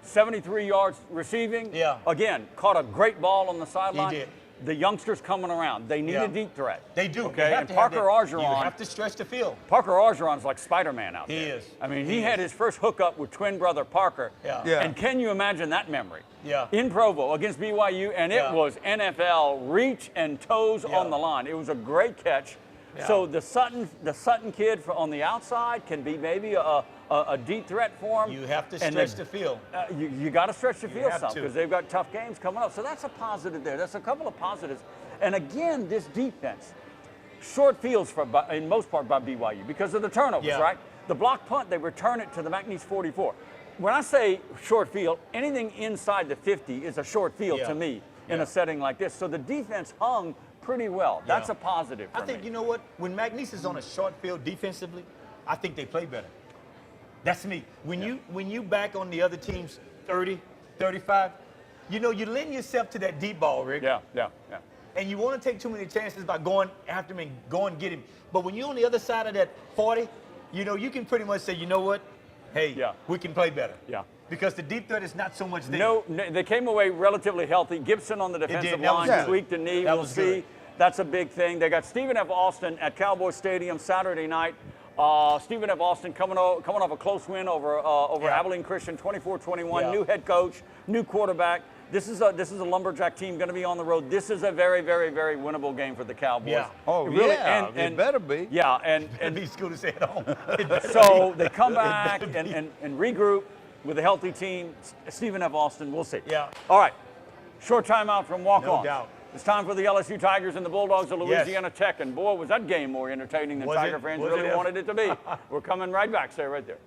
B: 73 yards receiving.
D: Yeah.
B: Again, caught a great ball on the sideline.
D: He did.
B: The youngsters coming around. They need
D: Yeah.
B: a deep threat.
D: They do.
B: Okay.
D: They have
B: And
D: to
B: Parker
D: have that. You
B: Orgeron.
D: have to stretch the field.
B: Parker Orgeron's like Spider-Man out there.
D: He is.
B: I mean,
D: He
B: he had
D: is.
B: his first hookup with twin brother Parker.
D: Yeah.
E: Yeah.
B: And can you imagine that memory?
D: Yeah.
B: In Provo against BYU, and it
D: Yeah.
B: was NFL reach and toes
D: Yeah.
B: on the line. It was a great catch.
D: Yeah.
B: So the Sutton kid on the outside can be maybe a deep threat for him.
D: You have to
B: And
D: stretch
B: then,
D: the field.
B: You got to stretch the field
D: have
B: some
D: to.
B: because they've got tough games coming up. So that's a positive there. That's a couple of positives. And again, this defense, short fields in most part by BYU because of the turnovers,
D: Yeah.
B: right? The block punt, they return it to the McNeese 44. When I say short field, anything inside the 50 is a short field
D: Yeah.
B: to me in
D: Yeah.
B: a setting like this. So the defense hung pretty well. That's
D: Yeah.
B: a positive for
D: I think,
B: me.
D: you know what? When McNeese is on a short field defensively, I think they play better. That's me. When you back on the other team's 30, 35, you know, you lend yourself to that deep ball, Rick.
B: Yeah.
D: And you want to take too many chances by going after him and go and get him. But when you're on the other side of that 40, you know, you can pretty much say, you know what? Hey, we can play better.
B: Yeah.
D: Because the deep threat is not so much there.
B: No, they came away relatively healthy. Gibson on the defensive
D: That was
B: line
D: good.
B: tweaked the knee.
D: That
B: We'll
D: was
B: see.
D: good.
B: That's a big thing. They got Stephen F. Austin at Cowboy Stadium Saturday night. Stephen F. Austin coming off a close win over Abilene Christian, 24-21.
D: Yeah.
B: New head coach, new quarterback. This is a Lumberjack team going to be on the road. This is a very, very, very winnable game for the Cowboys.
D: Yeah.
E: Oh,
B: It really-
E: yeah,
B: and-
E: it better be.
B: Yeah,
D: And
B: and
D: be Scooter said home.
B: so they come back and regroup with a healthy team. Stephen F. Austin, we'll see.
D: Yeah.
B: All right. Short timeout from walk-ons.
D: No doubt.
B: It's time for the LSU Tigers and the Bulldogs of
D: Yes.
B: Louisiana Tech. And boy, was that game more entertaining than
D: Was
B: Tiger
D: it?
B: fans
D: Was
B: really
D: it?
B: wanted it to be. We're coming right back. Stay right there.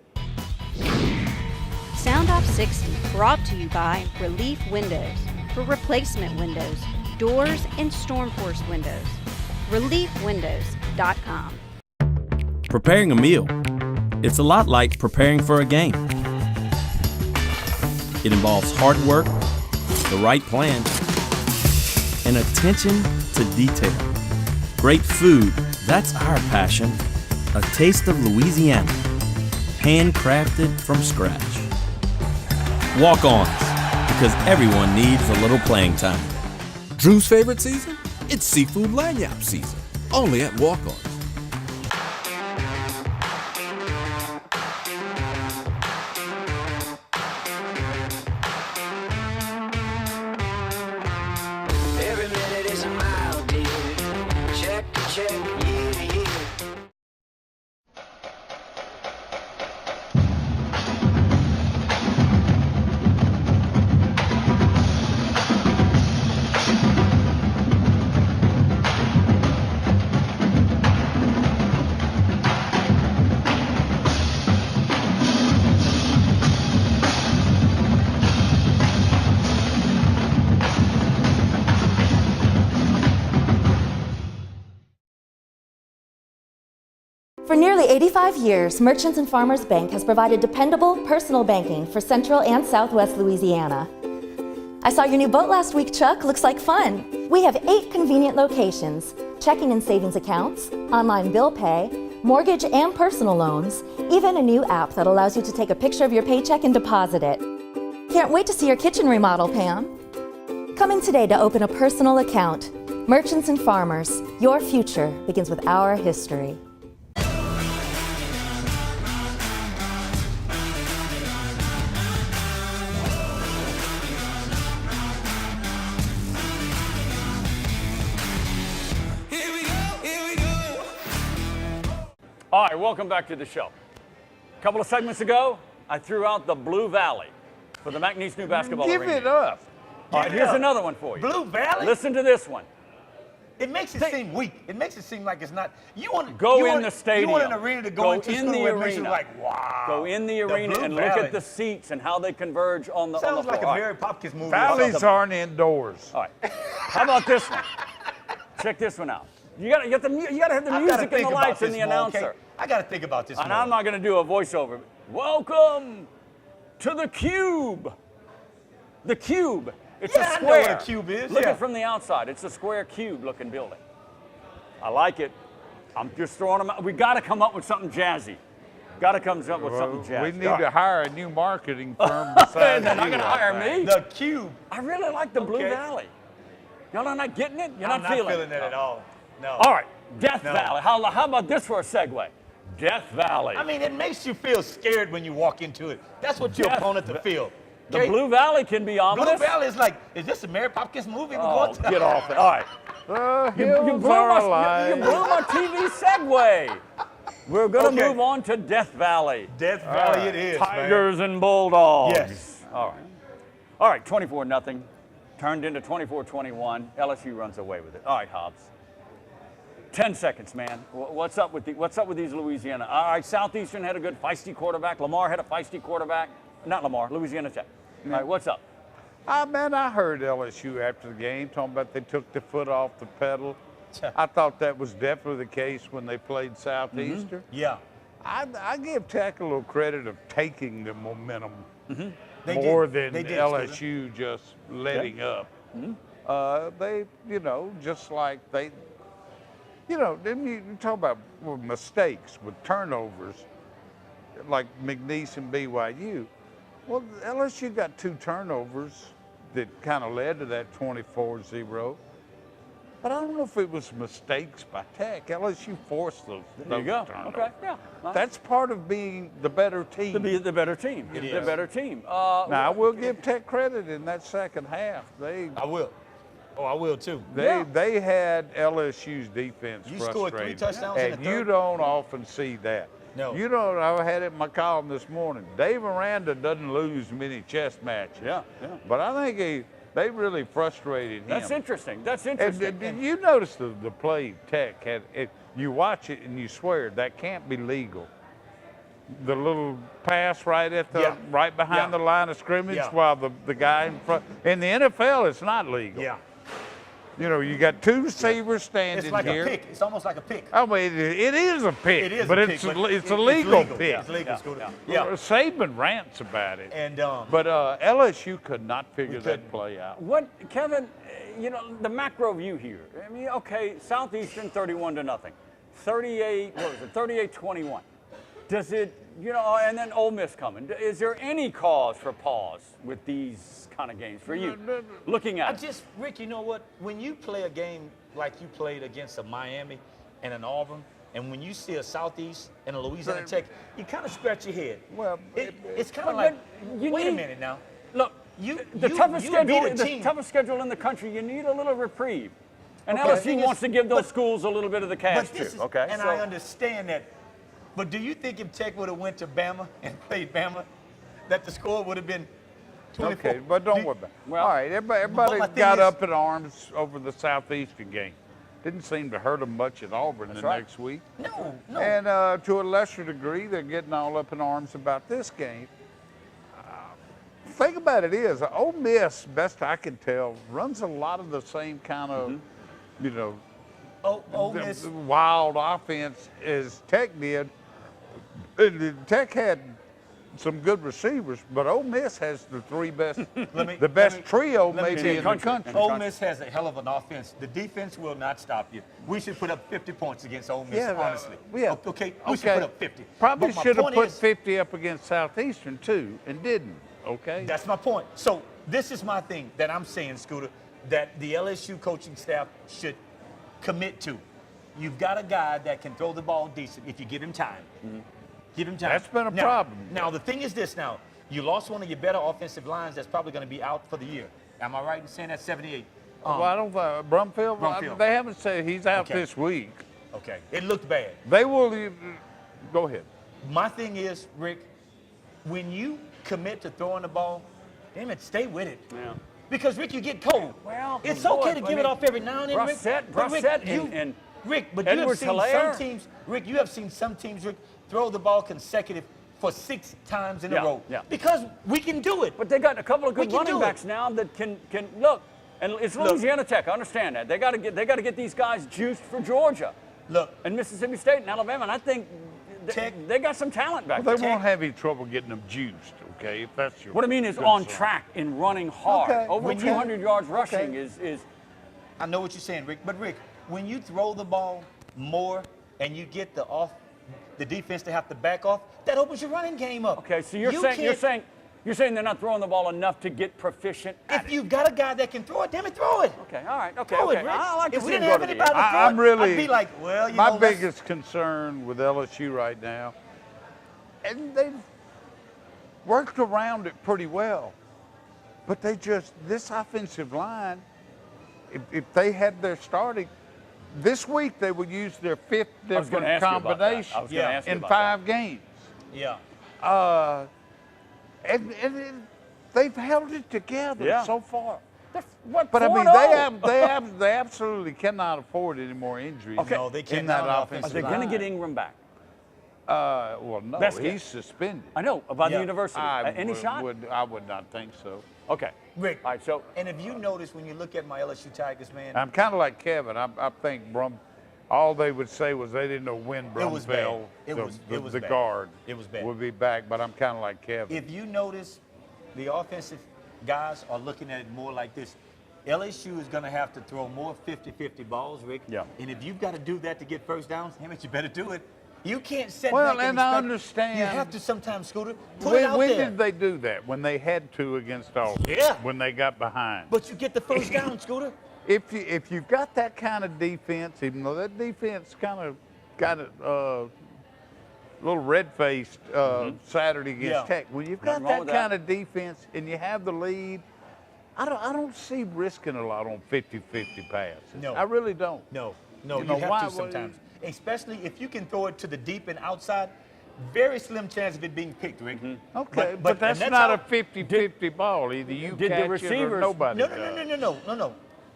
A: SoundOff60 brought to you by Relief Windows for replacement windows, doors, and storm-force windows. ReliefWindows.com.
J: Preparing a meal. It's a lot like preparing for a game. It involves hard work, the right plan, and attention to detail. Great food, that's our passion. A taste of Louisiana, handcrafted from scratch. Walk-ons, because everyone needs a little playing time.
K: Drew's favorite season? It's seafood lanyap season. Only at Walk-Ons.
O: Every minute is a mile, dear. Check to check, year to year.
F: For nearly 85 years, Merchants and Farmers Bank has provided dependable, personal banking for Central and Southwest Louisiana. I saw your new boat last week, Chuck. Looks like fun. We have 8 convenient locations, checking and savings accounts, online bill pay, mortgage and personal loans, even a new app that allows you to take a picture of your paycheck and deposit it. Can't wait to see your kitchen remodel, Pam. Come in today to open a personal account. Merchants and Farmers, your future begins with our history.
B: All right, welcome back to the show. A couple of segments ago, I threw out the Blue Valley for the McNeese new basketball
E: Give
B: arena.
E: it up.
B: All right, here's another one for you.
D: Blue Valley?
B: Listen to this one.
D: It makes it seem weak. It makes it seem like it's not. You want
B: Go in the stadium.
D: You want an arena to go into
B: in
D: school
B: the
D: where it makes you
B: arena.
D: like, wow.
B: Go in the arena
D: Blue
B: and look
D: Valley.
B: at the seats and how they converge on the
D: Sounds
B: floor.
D: like a
B: All right.
D: Mary Poppins movie.
E: Valleys aren't indoors.
B: All right. How about this one? Check this one out. You gotta have the
D: I gotta
B: music and
D: think
B: the
D: about
B: lights and
D: this
B: the
D: more,
B: announcer.
D: okay? I got to think about this
B: And
D: more.
B: I'm not going to do a voiceover. Welcome to the Cube. The Cube. It's
D: Yeah,
B: a
D: I know
B: square.
D: what a cube is,
B: Look
D: yeah.
B: at it from the outside. It's a square cube-looking building. I like it. I'm just throwing them out. We got to come up with something jazzy. Got to come up with something jazzy.
E: We need to hire a new marketing firm besides
B: They're not
E: you,
B: going to
E: I
B: hire
E: think.
B: me.
D: The Cube.
B: I really like the Blue Valley. Y'all are not getting it? You're
D: I'm
B: not feeling
D: it at all. No.
B: All right, Death
D: No.
B: Valley. How about this for a segue? Death Valley.
D: I mean, it makes you feel scared when you walk into it. That's what you
B: Death
D: opponent to feel.
B: The
D: Okay?
B: Blue Valley can be ominous.
D: Blue Valley is like, is this a Mary Poppins movie? We're
B: Oh,
D: going to
B: get off it. All right. You
E: Hills
B: blew
E: are
B: my
E: alive.
B: TV segue. We're going to
D: Okay.
B: move on to Death Valley.
D: Death Valley it is,
B: Tigers and Bulldogs.
D: Yes.
B: All right. All right, 24-0. Turned into 24-21. LSU runs away with it. All right, Hobbs. 10 seconds, man. What's up with these Louisiana? All right, Southeastern had a good feisty quarterback. Lamar had a feisty quarterback. Not Lamar, Louisiana Tech. All right, what's up?
E: Man, I heard LSU after the game talking about they took the foot off the pedal. I thought that was definitely the case when they played Southeastern.
D: Yeah.
E: I give Tech a little credit of taking the momentum
D: They
E: more
D: did.
E: than
D: They did,
E: LSU just letting up. They, just like they, then you talk about mistakes with turnovers, like McNeese and BYU. Well, LSU got 2 turnovers that kind of led to that 24-0. But I don't know if it was mistakes by Tech. LSU forced those
B: There you go.
E: turnovers.
B: Okay, yeah.
E: That's part of being the better team.
B: To be the better team.
D: It
B: The
D: is.
B: better team.
E: Now, I will give Tech credit in that second half.
D: I will. Oh, I will too.
E: They had LSU's defense
D: You
E: frustrated.
D: scored 3 touchdowns in
E: and
D: the
E: you
D: third.
E: don't often see that.
D: No.
E: You don't. I had it in my column this morning. Dave Aranda doesn't lose many chess matches.
B: Yeah.
E: But I think they really frustrated him.
B: That's interesting.
E: And you notice the play Tech had. You watch it and you swear that can't be legal. The little pass right at the right behind the line of scrimmage while the guy in front. In the NFL, it's not legal.
D: Yeah.
E: You got 2 receivers standing
D: It's like
E: here.
D: a pick. It's almost like a pick.
E: I mean, it is a pick.
D: It is
E: but
D: a
E: it's
D: pick, but
E: it's a legal pick.
D: It's legal.
B: Yeah.
E: Saban rants about it.
D: And
E: but LSU could not figure that play out.
B: What, Kevin, the macro view here. I mean, okay, Southeastern 31-0. 38-21. Does it, and then Ole Miss coming. Is there any cause for pause with these kind of games for you? Looking at it.
D: Rick, you know what? When you play a game like you played against a Miami and an Auburn, and when you see a Southeast and a Louisiana Tech, you kind of scratch your head.
E: Well,
D: it's kind of like, wait a minute now.
B: Look, the toughest schedule in the country, you need a little reprieve. And LSU wants to give those schools a little bit of the cash too.
D: And I understand that. But do you think if Tech would have went to Bama and played Bama, that the score would have been 24?
E: Okay, but don't worry about it. All right, everybody got up in arms over the Southeastern game. Didn't seem to hurt them much at Auburn next week.
D: No.
E: And to a lesser degree, they're getting all up in arms about this game. Thing about it is, Ole Miss, best I can tell, runs a lot of the same kind of,
D: Ole Miss.
E: wild offense as Tech did. Tech had some good receivers, but Ole Miss has the three best, the best trio maybe in the country.
D: Ole Miss has a hell of an offense. The defense will not stop you. We should put up 50 points against Ole Miss, honestly. Okay, we should put up 50.
E: Probably should have put
D: 50
E: 50 up against Southeastern too, and didn't. Okay.
D: That's my point. So this is my thing that I'm saying, Scooter, that the LSU coaching staff should commit to. You've got a guy that can throw the ball decent if you give him time. Give him time.
E: That's been a problem.
D: Now, the thing is this now. You lost one of your better offensive lines that's probably going to be out for the year. Am I right in saying that? 78.
E: Well, I don't. Brumfield. They haven't said he's out this week.
D: Okay. It looked bad.
E: They will. Go ahead.
D: My thing is, Rick, when you commit to throwing the ball, damn it, stay with it.
B: Yeah.
D: Because, Rick, you get cold.
B: Well,
D: it's okay to give it off every now and then, Rick. Rick, but you have seen some teams, Rick, you have seen some teams, Rick, throw the ball consecutive for 6 times in a row.
B: Yeah.
D: Because we can do it.
B: But they got a couple of good running backs now that can look. And it's Louisiana Tech. I understand that. They got to get these guys juiced for Georgia.
D: Look.
B: And Mississippi State and Alabama. And I think they got some talent back there.
E: They won't have any trouble getting them juiced. Okay, if that's your.
B: What I mean is on track and running hard. Over 200 yards rushing is.
D: I know what you're saying, Rick. But Rick, when you throw the ball more and you get the defense to have to back off, that opens your running game up.
B: Okay, so you're saying they're not throwing the ball enough to get proficient.
D: If you've got a guy that can throw it, damn it, throw it.
B: Okay, all right, okay,
D: throw
B: okay.
D: it, Rick.
B: I like to
D: if we
B: see
D: didn't have anybody to throw
E: I'm really,
D: I'd be like, well,
E: my biggest concern with LSU right now, and they've worked around it pretty well, but this offensive line, if they had their starting, this week they would use their 5th different combination in 5 games.
D: Yeah.
E: And they've held it together so far.
B: But
E: I mean, they absolutely cannot afford any more injuries.
B: Okay.
D: No, they can't.
E: In that offensive
B: Are they going to get Ingram back?
E: Well, no, he's suspended.
B: I know, about the university. Any shot?
E: I would not think so.
B: Okay.
D: Rick,
B: all right, so.
D: And if you notice when you look at my LSU Tigers, man.
E: I'm kind of like Kevin. I think all they would say was they didn't know when Brumfield, the guard, would be back, but I'm kind of like Kevin.
D: If you notice, the offensive guys are looking at it more like this. LSU is going to have to throw more 50-50 balls, Rick.
B: Yeah.
D: And if you've got to do that to get first downs, damn it, you better do it. You can't set
E: Well,
D: back
E: and I understand.
D: You have to sometimes, Scooter, put it out
E: when
D: there.
E: did they do that? When they had to against Auburn.
D: Yeah.
E: When they got behind.
D: But you get the first down, Scooter.
E: If you've got that kind of defense, even though that defense kind of got a little red-faced Saturday against Tech, when you've got that kind of defense and you have the lead, I don't see risking a lot on 50-50 passes.
D: No.
E: I really don't.
D: No, you have to sometimes. Especially if you can throw it to the deep and outside, very slim chance of it being picked, Rick.
E: Okay, but that's not a 50-50 ball. Either you
B: did
E: catch
B: the receivers,
E: it or nobody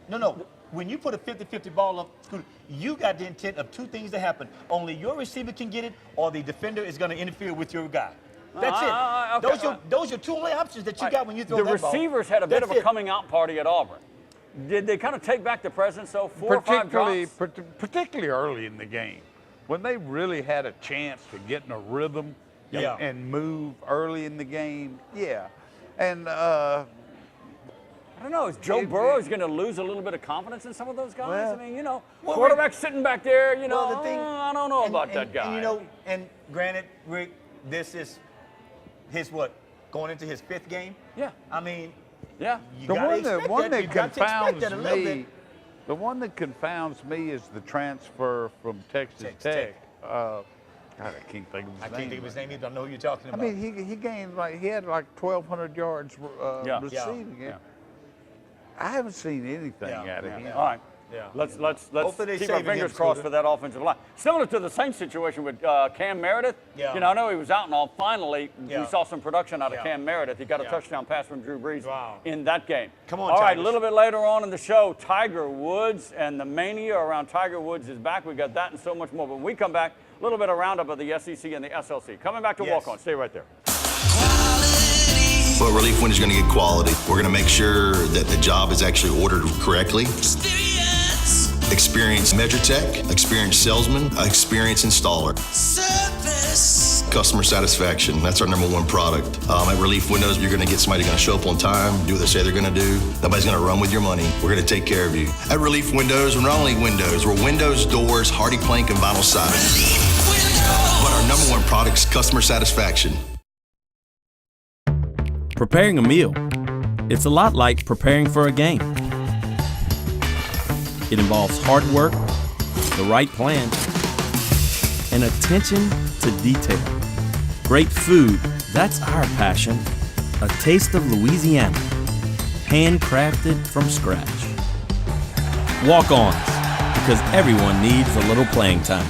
D: No. When you put a 50-50 ball up, you got the intent of 2 things to happen. Only your receiver can get it, or the defender is going to interfere with your guy. That's it.
B: Okay.
D: Those are 2 only options that you got when you throw that ball.
B: The receivers had a bit of a coming out party at Auburn. Did they kind of take back the presence, though? 4 or 5 drops?
E: Particularly early in the game, when they really had a chance to get in a rhythm and move early in the game. Yeah. And
B: I don't know. Is Joe Burrow going to lose a little bit of confidence in some of those guys?
E: Well,
B: I mean, quarterback sitting back there,
D: the thing,
B: I don't know about that guy.
D: And granted, Rick, this is his going into his 5th game?
B: Yeah.
D: I mean,
B: yeah.
E: The one that confounds me is the transfer from Texas Tech. God, I can't think of his name.
D: I can't think of his name either. I know who you're talking about.
E: I mean, he gained he had 1,200 yards receiving.
B: Yeah.
E: I haven't seen anything out of him.
B: All right.
D: Yeah.
B: Let's keep our fingers crossed for that offensive line. Similar to the Saints situation with Cam Meredith.
D: Yeah.
B: I know he was out and all. Finally, we saw some production out of Cam Meredith. He got a touchdown pass from Drew Brees in that game.
D: Come on,
B: all right,
D: Tigers.
B: a little bit later on in the show, Tiger Woods and the mania around Tiger Woods is back. We got that and so much more. But when we come back, a little bit of roundup of the SEC and the SLC. Coming back to Walk On. Stay right there.
H: But Relief Wind is going to get quality. We're going to make sure that the job is actually ordered correctly. experienced measure tech, experienced salesman, experienced installer. Service. Customer satisfaction, that's our number one product. At Relief Windows, you're gonna get somebody gonna show up on time, do what they say they're gonna do. Nobody's gonna run with your money. We're gonna take care of you. At Relief Windows, we're not only windows, we're windows, doors, hardy plank, and vinyl siding. But our number one product is customer satisfaction.
J: Preparing a meal. It's a lot like preparing for a game. It involves hard work, the right plan, and attention to detail. Great food, that's our passion. A taste of Louisiana, handcrafted from scratch. Walk-ons, because everyone needs a little playing time.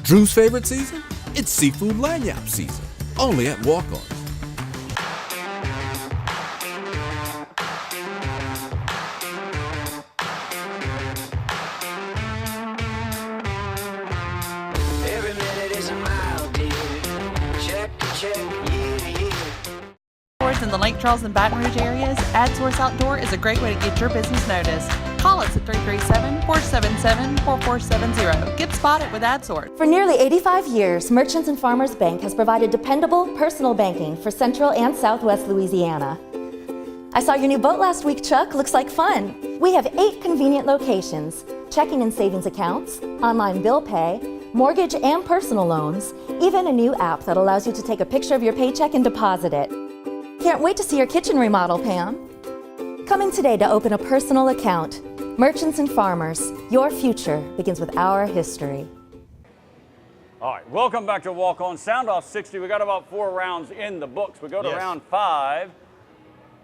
K: Drew's favorite season? It's seafood lanyap season, only at Walk-Ons.
O: Every minute is a mile, dear. Check, check, year to year.
N: In the Lake Charles and Baton Rouge areas, AdSource Outdoor is a great way to get your business noticed. Call us at 337-477-4470. Get spotted with AdSource.
F: For nearly 85 years, Merchants and Farmers Bank has provided dependable personal banking for Central and Southwest Louisiana. I saw your new boat last week, Chuck. Looks like fun. We have 8 convenient locations: checking and savings accounts, online bill pay, mortgage and personal loans, even a new app that allows you to take a picture of your paycheck and deposit it. Can't wait to see your kitchen remodel, Pam. Come in today to open a personal account. Merchants and Farmers, your future begins with our history.
B: All right, welcome back to Walk On Soundoff 60. We got about 4 rounds in the books. We go to round 5.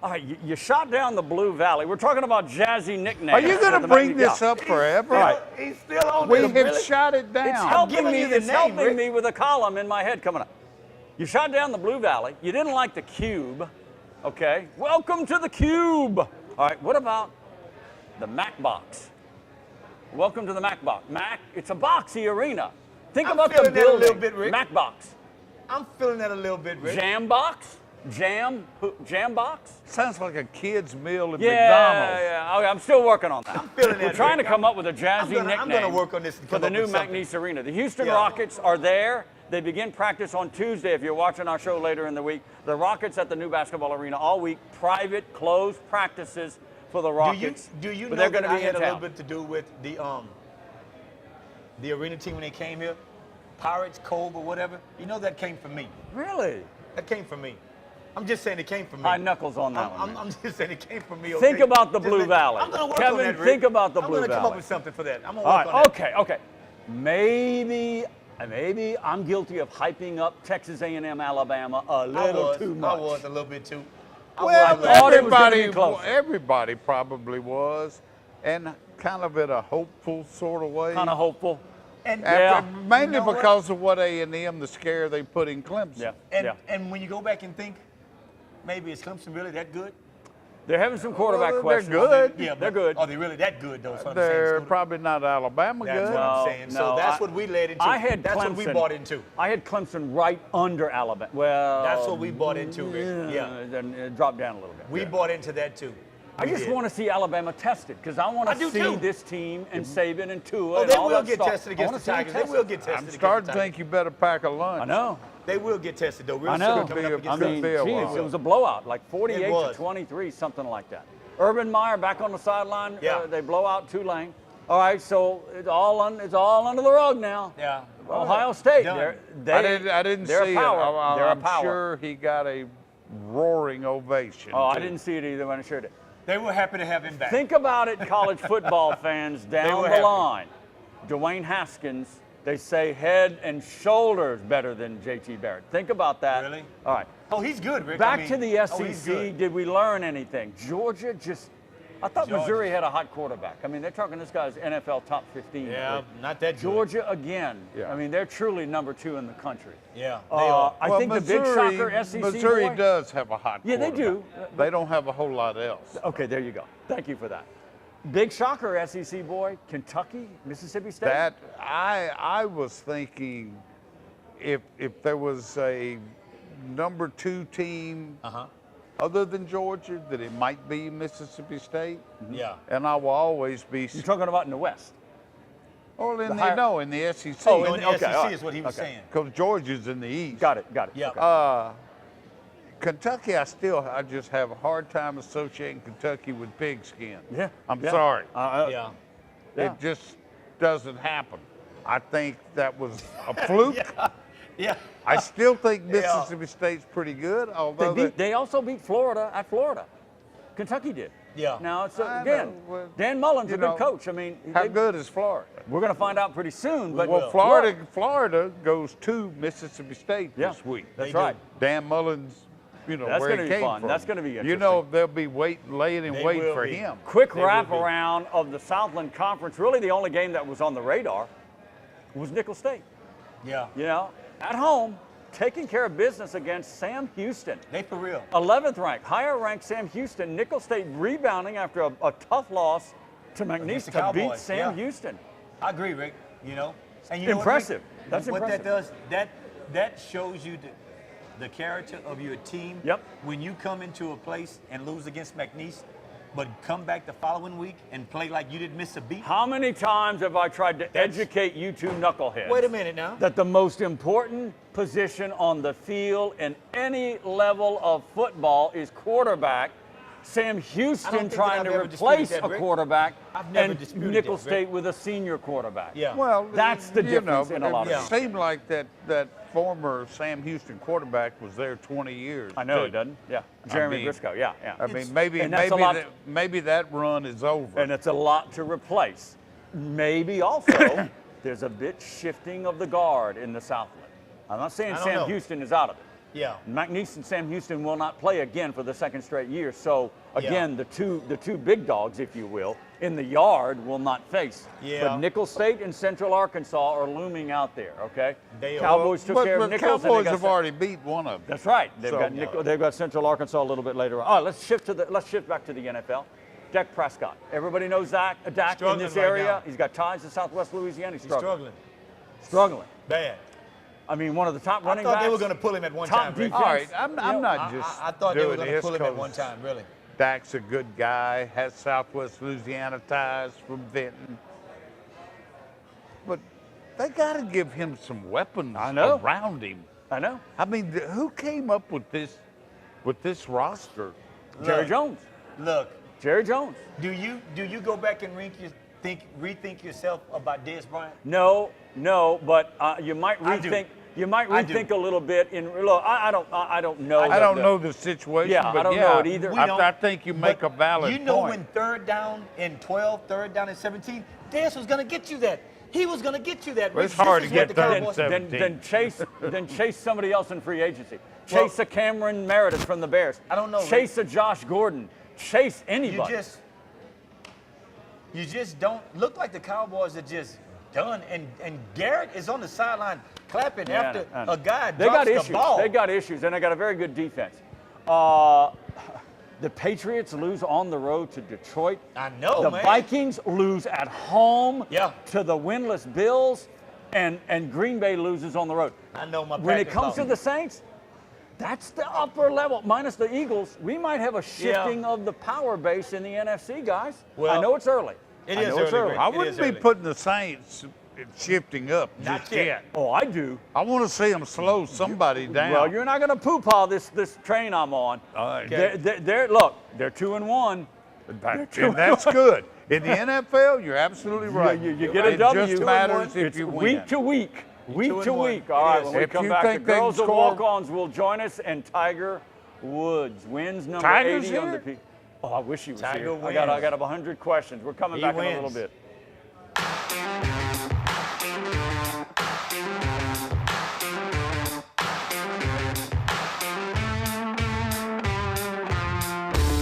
B: All right, you shot down the Blue Valley. We're talking about jazzy nicknames.
E: Are you going to bring this up forever?
B: All right.
D: He's still on
E: We
D: there,
E: have
D: really?
E: shot it down.
B: It's helping me.
D: you the
B: It's
D: name,
B: helping
D: Rick.
B: me with a column in my head coming up. You shot down the Blue Valley. You didn't like the Cube. Okay. Welcome to the Cube. All right. What about the Mac Box? Welcome to the Mac Box. Mac. It's a boxy arena. Think
D: I'm
B: about the
D: feeling that a
B: building.
D: little bit, Rick.
B: Mac Box.
D: I'm feeling that a little bit, Rick.
B: Jam Box. Jam Box.
E: Sounds like a kid's meal at
B: Yeah,
E: McDonald's.
B: yeah. Okay, I'm still working on that.
D: I'm feeling
B: We're
D: that,
B: trying
D: Rick.
B: to come up with a jazzy nickname.
D: I'm gonna work on this and
B: for
D: come
B: the
D: up
B: new
D: with something.
B: McNeese Arena. The Houston
D: Yeah.
B: Rockets are there. They begin practice on Tuesday. If you're watching our show later in the week, the Rockets at the new basketball arena all week. Private, closed practices for the Rockets.
D: Do you
B: but
D: know
B: they're
D: that
B: going to
D: I
B: be
D: had
B: in
D: a little
B: town.
D: bit to do with the arena team when they came here? Pirates, Cove, or whatever. You know that came from me.
B: Really?
D: That came from me. I'm just saying it came from me.
B: High knuckles on that one.
D: I'm just saying it came from me. Okay?
B: Think about the
D: Just
B: Blue Valley.
D: I'm gonna work
B: Kevin,
D: on that, Rick.
B: think about the Blue
D: I'm gonna come
B: Valley.
D: up with something for that. I'm gonna
B: All
D: work
B: right,
D: on that.
B: okay. Maybe I'm guilty of hyping up Texas A&M, Alabama a little too much.
D: I was a little bit too.
B: thought it was gonna be close.
E: Everybody probably was, and kind of in a hopeful sort of way.
B: Kind of hopeful.
D: And
E: Mainly
D: you know what?
E: because of what A&M, the scare they put in Clemson.
D: And when you go back and think, maybe is Clemson really that good?
B: They're having some quarterback
E: Well,
B: questions.
E: they're good.
D: Yeah,
B: They're
D: but
B: good.
D: Are they really that good though? That's what I'm
E: They're
D: saying.
E: probably not Alabama
D: That's
E: good.
D: what I'm saying. So that's what we led into.
B: I had
D: that's
B: Clemson.
D: what we bought into.
B: I had Clemson right under Alabama. Well,
D: That's what we bought into, Rick. Yeah.
B: Then it dropped down a little bit.
D: We bought into that too.
B: I
D: We
B: just
D: did.
B: want to see Alabama tested because I want
D: I
B: to
D: do
B: see
D: too.
B: this team and Saban and Tua
D: Oh,
B: and
D: they
B: all
D: will
B: that
D: get
B: stuff.
D: tested
B: I
D: against
B: wanna
D: the
B: see them
D: Tigers. They
B: tested.
D: will get tested.
E: I'm
D: against
E: starting
D: the
E: to
D: Tigers.
E: think you better pack a lunch.
B: I know.
D: They will get tested though. Real
B: I know.
D: soon coming up
E: I
D: against
B: I mean,
E: Could be a
B: geez,
E: while.
B: it was a blowout, like
D: It
B: 48
D: was.
B: to 23, something like that. Urban Meyer back on the sideline.
D: Yeah.
B: They blow out Tulane. All right, so it's all under the rug now.
D: Yeah.
B: Ohio State,
D: Done.
E: I didn't
B: they're
E: see
B: a power.
E: it.
B: They're a
E: I'm
B: power.
E: sure he got a roaring ovation.
B: Oh, I
E: too.
B: didn't see it either when I shared it.
D: They were happy to have him back.
B: Think about it, college football fans down
D: were
B: the
D: happy.
B: line. Dwayne Haskins, they say head and shoulders better than J.T. Barrett. Think about that.
D: Really?
B: All right.
D: Oh, he's good, Rick.
B: Back
D: I mean,
B: to the
D: oh, he's
B: SEC.
D: good.
B: Did we learn anything? Georgia just. I thought
D: Georgia.
B: Missouri had a hot quarterback. I mean, they're talking this guy's NFL top 15.
D: Yeah, not that good.
B: Georgia again.
E: Yeah.
B: I mean, they're truly number 2 in the country.
D: Yeah, they are.
B: I
E: Well,
B: think the big shocker SEC
E: Missouri
B: boy-
E: does have a hot
B: Yeah, they do.
E: quarterback. They don't have a whole lot else.
B: Okay, there you go. Thank you for that. Big shocker, SEC boy, Kentucky, Mississippi State.
E: That I was thinking if there was a number 2 team other than Georgia, that it might be Mississippi State.
D: Yeah.
E: And I will always be
B: You're talking about in the West.
E: Well, in
B: higher-
E: in the SEC.
B: Oh,
D: in the
B: okay,
D: SEC
B: all right.
D: is what he was saying.
E: Because Georgia's in the East.
B: Got it.
D: Yeah.
B: Okay.
E: Kentucky, I just have a hard time associating Kentucky with pigskin.
B: Yeah.
E: I'm
B: Yeah.
E: sorry.
D: Yeah.
B: Yeah.
E: It just doesn't happen. I think that was a fluke.
D: Yeah.
E: I still think Mississippi State's pretty good, although
B: They also beat Florida at Florida. Kentucky did.
D: Yeah.
B: Now it's
E: I
B: again,
E: know. Well,
B: Dan Mullen's
E: you
B: a good
E: know,
B: coach. I mean,
E: how good is Florida?
B: We're going to find out pretty soon. But
E: Well, Florida goes to Mississippi State this week.
B: That's right.
E: Dan Mullen's,
B: That's
E: where
B: gonna
E: he
B: be
E: came
B: fun.
E: from.
B: That's gonna be
E: You know, they'll be laying in wait
D: will
E: for
D: be.
E: him.
B: Quick
D: They will
B: wrap
D: be.
B: around of the Southland Conference. Really, the only game that was on the radar was Nicholls State.
D: Yeah.
B: You know, at home, taking care of business against Sam Houston.
D: They for real.
B: 11th ranked, higher ranked Sam Houston. Nicholls State rebounding after a tough loss to
D: Against
B: McNeese
D: the
B: to beat
D: Cowboys,
B: Sam
D: yeah.
B: Houston.
D: I agree, Rick. You know, and you know
B: Impressive.
D: What, Rick?
B: That's
D: what
B: impressive.
D: that does. That shows you the character of your team.
B: Yep.
D: When you come into a place and lose against McNeese, but come back the following week and play like you didn't miss a beat.
B: How many times have I tried to educate you two knuckleheads?
D: Wait a minute now.
B: That the most important position on the field in any level of football is quarterback. Sam Houston trying to replace a quarterback, and Nicholls State with a senior quarterback.
D: Yeah.
E: Well,
B: that's the difference in a lot of
E: it
B: games.
E: seemed like that former Sam Houston quarterback was there 20 years.
B: I know
E: too.
B: it doesn't. Yeah, Jeremy Briscoe. Yeah.
E: I mean, maybe that run is over.
B: And it's a lot to replace. Maybe also there's a bit shifting of the guard in the Southland. I'm not saying Sam Houston is out of it.
D: Yeah.
B: McNeese and Sam Houston will not play again for the second straight year. So again, the two big dogs, if you will, in the yard will not face.
D: Yeah.
B: But Nicholls State and Central Arkansas are looming out there. Okay.
D: They are.
B: Cowboys took care of
E: But
B: Nicholls.
E: Cowboys have already beat one of them.
B: That's right. They've
E: So-
B: they've got Central Arkansas a little bit later on. All right, let's shift back to the NFL. Dak Prescott. Everybody knows Dak in
D: Struggling
B: this
D: right
B: area.
D: now.
B: He's got ties to Southwest Louisiana. He's
D: He's
B: struggling.
D: struggling.
B: Struggling.
D: Bad.
B: I mean, one of the top
D: I
B: running
D: thought
B: backs.
D: they were going to pull him at one
B: top
D: time. Rick.
B: defense.
E: All right, I'm not just
D: I thought they were
E: doing
D: going to
E: this
D: pull him at
E: 'cause
D: one time, really.
E: Dak's a good guy, has Southwest Louisiana ties from Vinton. But they got to give him some weapons around him.
B: I know.
E: I mean, who came up with this roster?
B: Jerry Jones.
D: Look,
B: Jerry Jones.
D: do you go back and rethink yourself about Dez Bryant?
B: No, but you might
D: I do.
B: rethink. You might
D: I do.
B: rethink a little bit. Look, I don't know.
E: I don't know the situation,
B: Yeah,
E: but
B: I don't know it either.
E: I think you make a valid
D: You know
E: point.
D: when third down and 12, third down and 17, Dez was going to get you that. He was going to get you that.
E: Well, it's
D: This
E: hard
D: is
E: to
D: what
E: get
D: the
E: third and
D: Cowboys-
E: 17.
B: then chase somebody else in free agency. Chase a Cameron Meredith from the Bears.
D: I don't know, Rick.
B: Chase a Josh Gordon. Chase anybody.
D: You just don't look like the Cowboys are just done. And Garrett is on the sideline clapping after
B: I know.
D: a guy
B: They
D: drops
B: got
D: the
B: issues.
D: ball.
B: They got issues, and they got a very good defense. The Patriots lose on the road to Detroit.
D: I know,
B: The
D: man.
B: Vikings lose at home
D: Yeah.
B: to the winless Bills, and Green Bay loses on the road.
D: I know my
B: When it
D: Packers
B: comes
D: lost.
B: to the Saints, that's the upper level. Minus the Eagles, we might have a shifting of the power base in the NFC, guys.
D: Well,
B: I know it's early.
D: It
B: I
D: is
B: know it's
D: early,
B: early.
D: Rick.
E: I
D: It
E: wouldn't
D: is
E: be
D: early.
E: putting the Saints shifting up
D: Not
E: just
D: yet.
E: yet.
B: Oh, I do.
E: I want to see them slow somebody down.
B: Well, you're not going to poo-paw this train I'm on.
E: All right.
B: Look, they're 2-1.
E: And that's good. In the NFL, you're absolutely right.
B: You get a W.
E: It just matters if
B: It's
E: you win.
B: week to week. Week to
D: 2-1.
B: week. All right,
D: It is.
B: when we
E: If
B: come
E: you
B: back, the
E: think they can
B: girls of
E: score-
B: walk-ons will join us, and Tiger Woods wins number
E: Tiger's
B: 80 on the
E: here?
B: P. Oh, I wish he was
D: Tiger
B: here.
D: wins.
B: I got 100 questions. We're coming
D: He
B: back in a
D: wins.
B: little bit.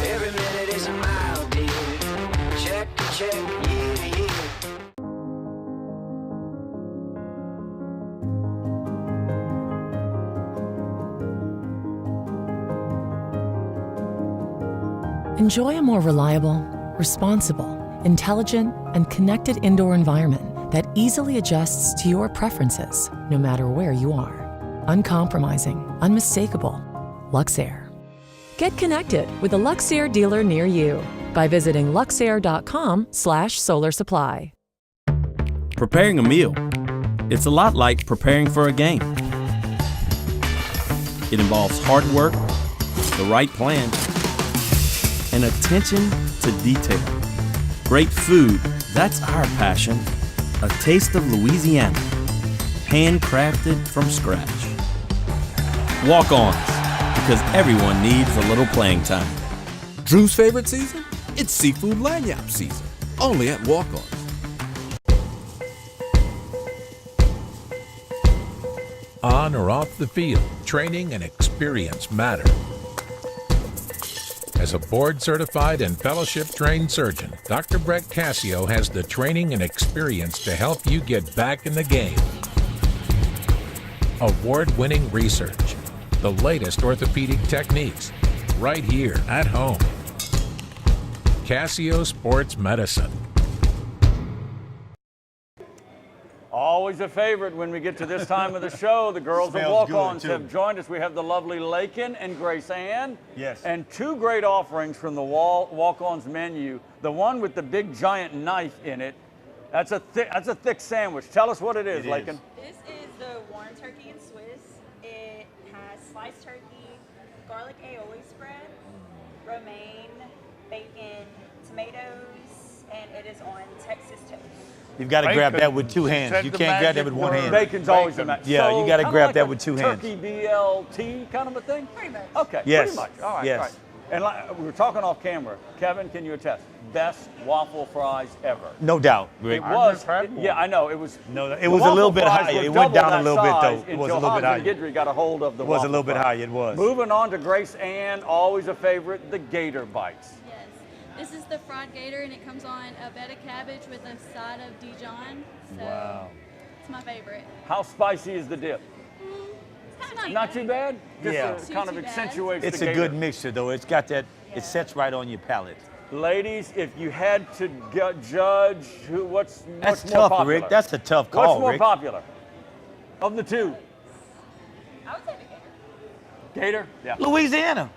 O: Every minute is a mile, dear. Check, check, year to year.
L: Enjoy a more reliable, responsible, intelligent, and connected indoor environment that easily adjusts to your preferences, no matter where you are. Uncompromising, unmistakable. Luxair. Get connected with a Luxair dealer near you by visiting luxair.com/solar supply.
J: Preparing a meal, it's a lot like preparing for a game. It involves hard work, the right plan, and attention to detail. Great food, that's our passion. A taste of Louisiana, handcrafted from scratch. Walk-ons, because everyone needs a little playing time.
K: Drew's favorite season? It's seafood lanyap season. Only at Walk-Ons.
I: On or off the field, training and experience matter. As a board-certified and fellowship-trained surgeon, Dr. Brett Cassio has the training and experience to help you get back in the game. Award-winning research, the latest orthopedic techniques, right here at home. Cassio Sports Medicine.
B: Always a favorite when we get to this time of the show. The girls of
D: Smells
B: Walk-Ons
D: good, too.
B: have joined us. We have the lovely Lakin and Grace Ann.
D: Yes.
B: And two great offerings from the Walk-Ons menu. The one with the big giant knife in it. That's a thick sandwich. Tell us what it is, Lakin.
P: This is the warm turkey and Swiss. It has sliced turkey, garlic aioli spread, romaine, bacon, tomatoes, and it is on Texas toast.
D: You've got to grab that with two hands. You can't grab that with one hand.
B: Bacon's always a match.
D: Yeah,
B: So,
D: you got to
B: kinda
D: grab
B: like
D: that
B: a
D: with 2 hands.
B: Turkey BLT kind of a thing?
P: Pretty much.
B: Okay,
D: Yes.
B: pretty much. All right,
D: Yes.
B: all right. And like, we were talking off camera. Kevin, can you attest? Best waffle fries ever.
D: No doubt, Rick.
B: It was. Yeah, I know. It was.
D: No, it
B: the
D: was a little
B: waffle
D: bit
B: fries
D: higher.
B: were
D: It went
B: double
D: down a
B: that
D: little bit,
B: size
D: though. It was a
B: until
D: little bit
B: Hans and
D: higher.
B: Guidry got a hold of the
D: It was a
B: waffle
D: little bit
B: fries.
D: higher, it was.
B: Moving on to Grace Ann, always a favorite, the Gator Bites.
Q: Yes. This is the fried gator, and it comes on a bed of cabbage with a side of Dijon. So
B: Wow.
Q: it's my favorite.
B: How spicy is the dip?
Q: It's kind of
B: Not too bad? Just
D: Yeah.
B: kind of
Q: Too bad.
B: accentuates
D: It's
B: the
D: a
B: Gator.
D: good mixture, though. It's got that, it sets right on your palate.
B: Ladies, if you had to judge what's
D: That's
B: more
D: tough,
B: popular.
D: Rick. That's a tough call,
B: What's more
D: Rick.
B: popular of the two?
P: I would say the gator.
B: Gator? Yeah.
D: Louisiana.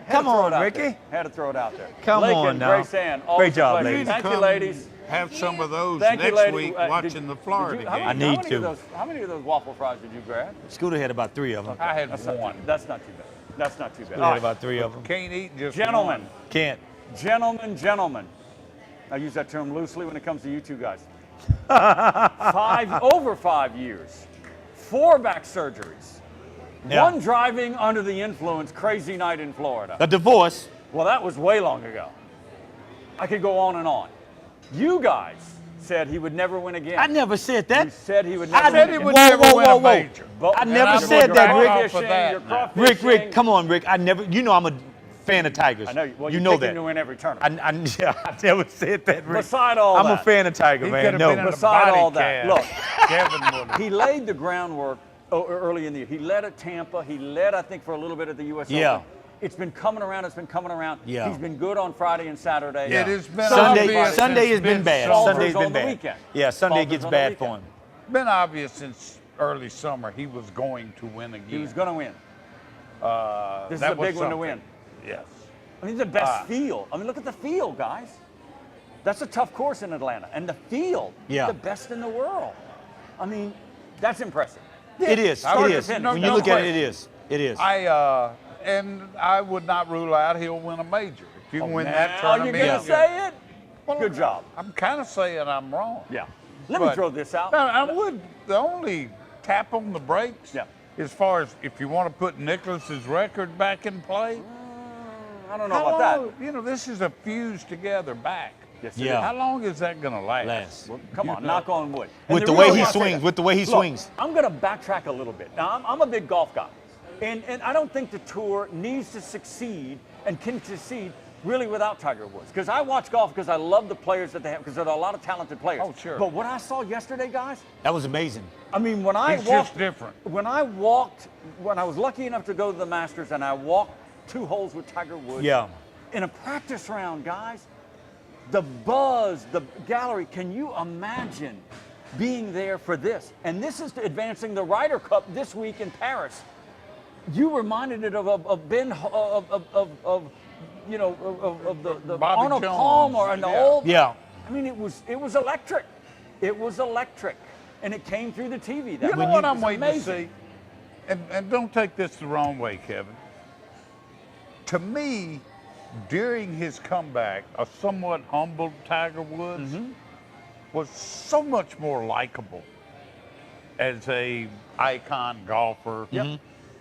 B: Had to
D: Come
B: throw
D: on,
B: it out
D: Ricky.
B: there. Had to throw it out there.
D: Come
B: Lakin,
D: on now.
B: Grace Ann,
D: Great
B: always a
D: job,
B: pleasure.
D: ladies.
B: Thank you, ladies.
E: Have some of those
B: Thank you,
E: next
B: lady.
E: week
B: Did-
E: watching the Florida
B: did you- how
E: game.
B: many-
D: I
B: how
D: need
B: many
D: to.
B: of those- How many of those waffle fries did you grab?
D: Scooter had about 3 of them.
E: I had
B: That's
E: one.
B: That's not too bad. That's not too bad.
D: Scooter
B: All
D: had
B: right.
D: about 3 of them.
E: Can't eat just
B: Gentlemen,
E: one.
D: Can't.
B: gentlemen. I use that term loosely when it comes to you two guys. Over 5 years, 4 back surgeries,
D: Yeah.
B: 1 driving under the influence, crazy night in Florida.
D: A divorce.
B: Well, that was way long ago. I could go on and on. You guys said he would never win again.
D: I never said that.
B: You said he would never
D: I
B: win
D: said
B: again.
D: would never win a
E: major.
B: But-
D: I never
B: and
D: said
B: you're
D: that, Rick.
B: crawfishing,
E: that
B: you're
E: now.
D: Rick, come on, Rick. I never. You know I'm a fan of Tigers.
B: I know. Well,
D: you
B: you
D: know
B: pick
D: that.
B: him to win every tournament.
D: I never said that, Rick.
B: Beside all
D: I'm
B: that,
D: a fan of Tiger,
E: He
D: man.
E: could have
D: No.
E: been in the
B: beside
E: body
B: all that,
E: cast.
B: look,
E: Kevin would have.
B: he laid the groundwork early in the year. He led at Tampa. He led, I think, for a little bit at the U.S.
D: Yeah.
B: Open. It's been coming around. It's been coming around.
D: Yeah.
B: He's been good on Friday and Saturday.
E: It has been
D: Sunday
E: obvious
D: Sunday has
E: since
D: been bad.
B: Falters
D: Sunday's
B: on
D: been
B: the
D: bad.
B: weekend.
D: Yeah, Sunday
B: Falters
D: gets
B: on the
D: bad for
B: weekend.
D: him.
E: Been obvious since early summer he was going to win again.
B: He was going to win. This is
E: that
B: a
E: was
B: big one to
E: something.
B: win.
E: Yes.
B: I mean, the best field. I mean, look at the field, guys. That's a tough course in Atlanta. And the field,
D: Yeah.
B: the best in the world. I mean, that's impressive.
D: It is.
B: Start
D: It
B: to
D: is.
B: finish.
D: When you
B: No
D: look at it,
B: question.
D: it is. It is.
E: And I would not rule out he'll win a major. If you can win that
B: Now
E: tournament.
B: you're going to say it? Good job.
E: I'm kind of saying I'm wrong.
B: Yeah. Let me
E: But-
B: throw this out.
E: I would, the only tap on the brakes,
B: Yeah.
E: as far as if you want to put Nicklaus's record back in play.
B: I don't know
E: How
B: about
E: long, You know, this is a fused together back.
B: Yes,
D: it Yeah. is.
E: How long is that going to last?
D: Last.
B: that. Come on,
E: You
B: knock
E: know.
B: on wood. And
D: With the
B: reason
D: way he
B: why I say
D: swings,
B: that-
D: with the way he
B: Look,
D: swings.
B: I'm going to backtrack a little bit. Now, I'm a big golf guy. And I don't think the tour needs to succeed and can succeed really without Tiger Woods. Because I watch golf because I love the players that they have, because there are a lot of talented players.
E: Oh, sure.
B: But what I saw yesterday, guys,
D: That was amazing.
B: I mean, when I
E: He's
B: walked,
E: just different.
B: when I was lucky enough to go to the Masters and I walked 2 holes with Tiger Woods.
D: Yeah.
B: In a practice round, guys, the buzz, the gallery, can you imagine being there for this? And this is advancing the Ryder Cup this week in Paris. You reminded it of Ben, you know, of the
E: Bobby
B: Arnold
E: Jones,
B: Palmer and the
E: yeah.
B: old.
D: Yeah.
B: I mean, it was electric. It was electric, and it came through the TV.
E: You know what I'm
B: It's
E: waiting to
B: amazing.
E: see? And don't take this the wrong way, Kevin. To me, during his comeback, a somewhat humbled Tiger Woods was so much more likable as a icon golfer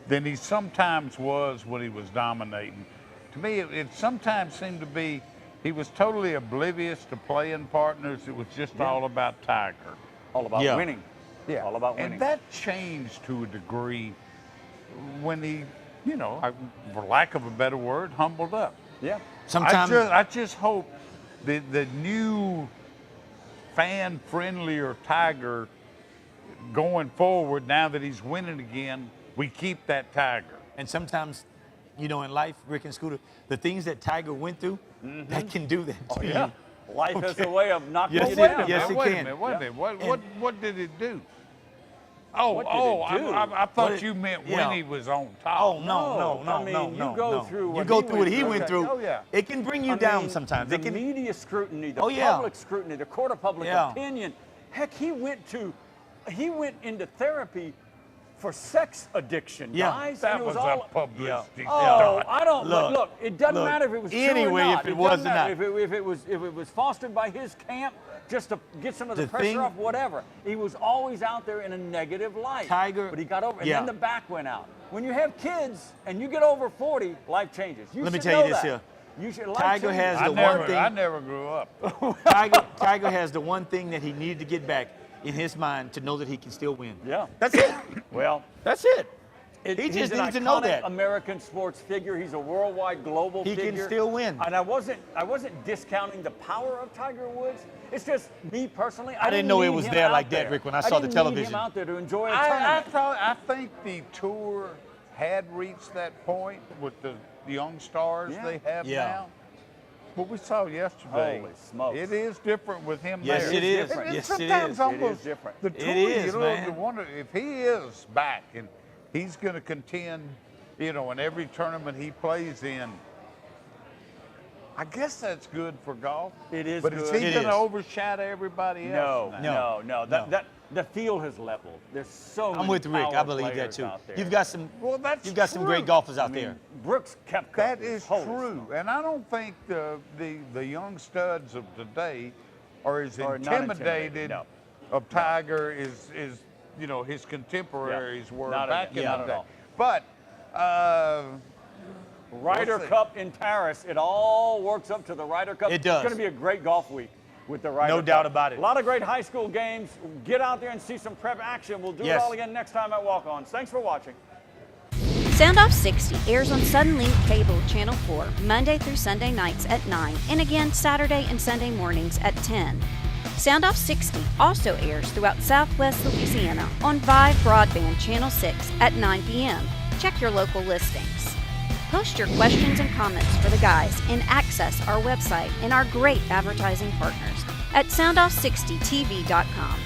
E: than he sometimes was when he was dominating. To me, it sometimes seemed to be he was totally oblivious to playing partners. It was just all about Tiger.
B: All about winning.
E: Yeah.
B: All about winning.
E: And that changed to a degree when he, you know, for lack of a better word, humbled up.
B: Yeah.
D: Sometimes
E: I just hope the new fan-friendlier Tiger going forward, now that he's winning again, we keep that Tiger.
D: And sometimes, you know, in life, Rick and Scooter, the things that Tiger went through, that can do that to you.
B: Life has a way of knocking
D: Yes,
B: you
D: it-
B: down.
D: yes, it
E: Wait a
D: can.
E: minute, wait a minute.
D: And-
E: What did it do?
B: What did it do?
E: I thought you meant when he was on top.
D: Oh, no.
B: I mean, you go through what
D: he went through.
E: Oh, yeah.
D: It can bring you
B: I
D: down
B: mean,
D: sometimes.
B: The
D: It can.
B: media scrutiny, the
D: Oh, yeah.
B: public scrutiny, the court of public
D: Yeah.
B: opinion. Heck, he went into therapy for sex addiction,
D: Yeah.
B: guys.
E: That
B: and it
E: was
B: all,
E: a publicity
B: Oh,
E: stunt.
B: I don't look. It doesn't
D: Look,
B: matter if it was true
D: anyway,
B: or not.
D: if it was
B: doesn't
D: or
B: matter.
D: not.
B: If it was fostered by his camp just to get some of the
D: The
B: pressure
D: thing-
B: off, whatever. He was always out there in a negative light.
D: Tiger-
B: but he got over, and
D: yeah.
B: then the back went out. When you have kids and you get over 40, life changes.
D: Let me
B: should
D: tell you
B: know
D: this
B: that.
D: here.
B: You should.
D: Tiger
B: life
D: has
B: changes.
D: the one thing.
E: I never grew up.
D: Tiger has the one thing that he needed to get back in his mind to know that he can still win.
B: Yeah.
D: That's it.
B: Well,
D: That's it. He
B: he's
D: just
B: an
D: needs to know
B: iconic
D: that.
B: American sports figure. He's a worldwide, global
D: He
B: figure.
D: can still win.
B: And I wasn't discounting the power of Tiger Woods. It's just me personally.
D: I didn't know it
B: need
D: was
B: him
D: there
B: out
D: like that,
B: there.
D: Rick, when I
B: I
D: saw the
B: didn't
D: television.
B: Need him out there to enjoy a
E: I
B: tournament.
E: think the tour had reached that point with the young stars
B: Yeah.
E: they have
D: Yeah.
E: now. What we saw yesterday,
B: Holy smokes.
E: it is different with him
D: Yes,
E: there.
D: it is.
B: different.
E: And
D: Yes, it
E: sometimes
D: is.
B: It
E: almost
B: is different.
E: The
D: It
E: tour,
D: is,
E: you know,
D: man.
E: you wonder if he is back and he's going to contend, you know, in every tournament he plays in. I guess that's good for golf.
B: It is
E: But is
B: good.
E: he
D: It
E: going to
D: is.
E: overshadow everybody else? now?
B: No. The field has leveled. There's so many
D: I'm with Rick. I
B: power
D: believe that
B: players
D: too.
B: out there.
D: You've got some.
E: Well, that's
D: You've got some
E: true.
D: great golfers out
B: I mean,
D: there.
B: Brooks kept
E: That is true, and I don't think the young studs of today are as
B: Are not
E: intimidated
B: intimidated, no.
E: of Tiger as you know his contemporaries were
B: Not
E: back
B: at-
E: in
B: not
E: the
B: at
E: day.
B: all.
E: But
B: Ryder
E: We'll see.
B: Cup in Paris. It all works up to the Ryder Cup.
D: It does.
B: It's going to be a great golf week with the Ryder
D: No
B: Cup.
D: doubt about it.
B: A lot of great high school games. Get out there and see some prep action. We'll do
D: Yes.
B: it all again next time at Walk-Ons. Thanks for watching.
A: Soundoff 60 airs on Suddenlink Cable Channel 4 Monday through Sunday nights at 9 and again Saturday and Sunday mornings at 10. Soundoff 60 also airs throughout Southwest Louisiana on Vive Broadband Channel 6 at 9 p.m. Check your local listings. Post your questions and comments for the guys and access our website and our great advertising partners at soundoff60tv.com.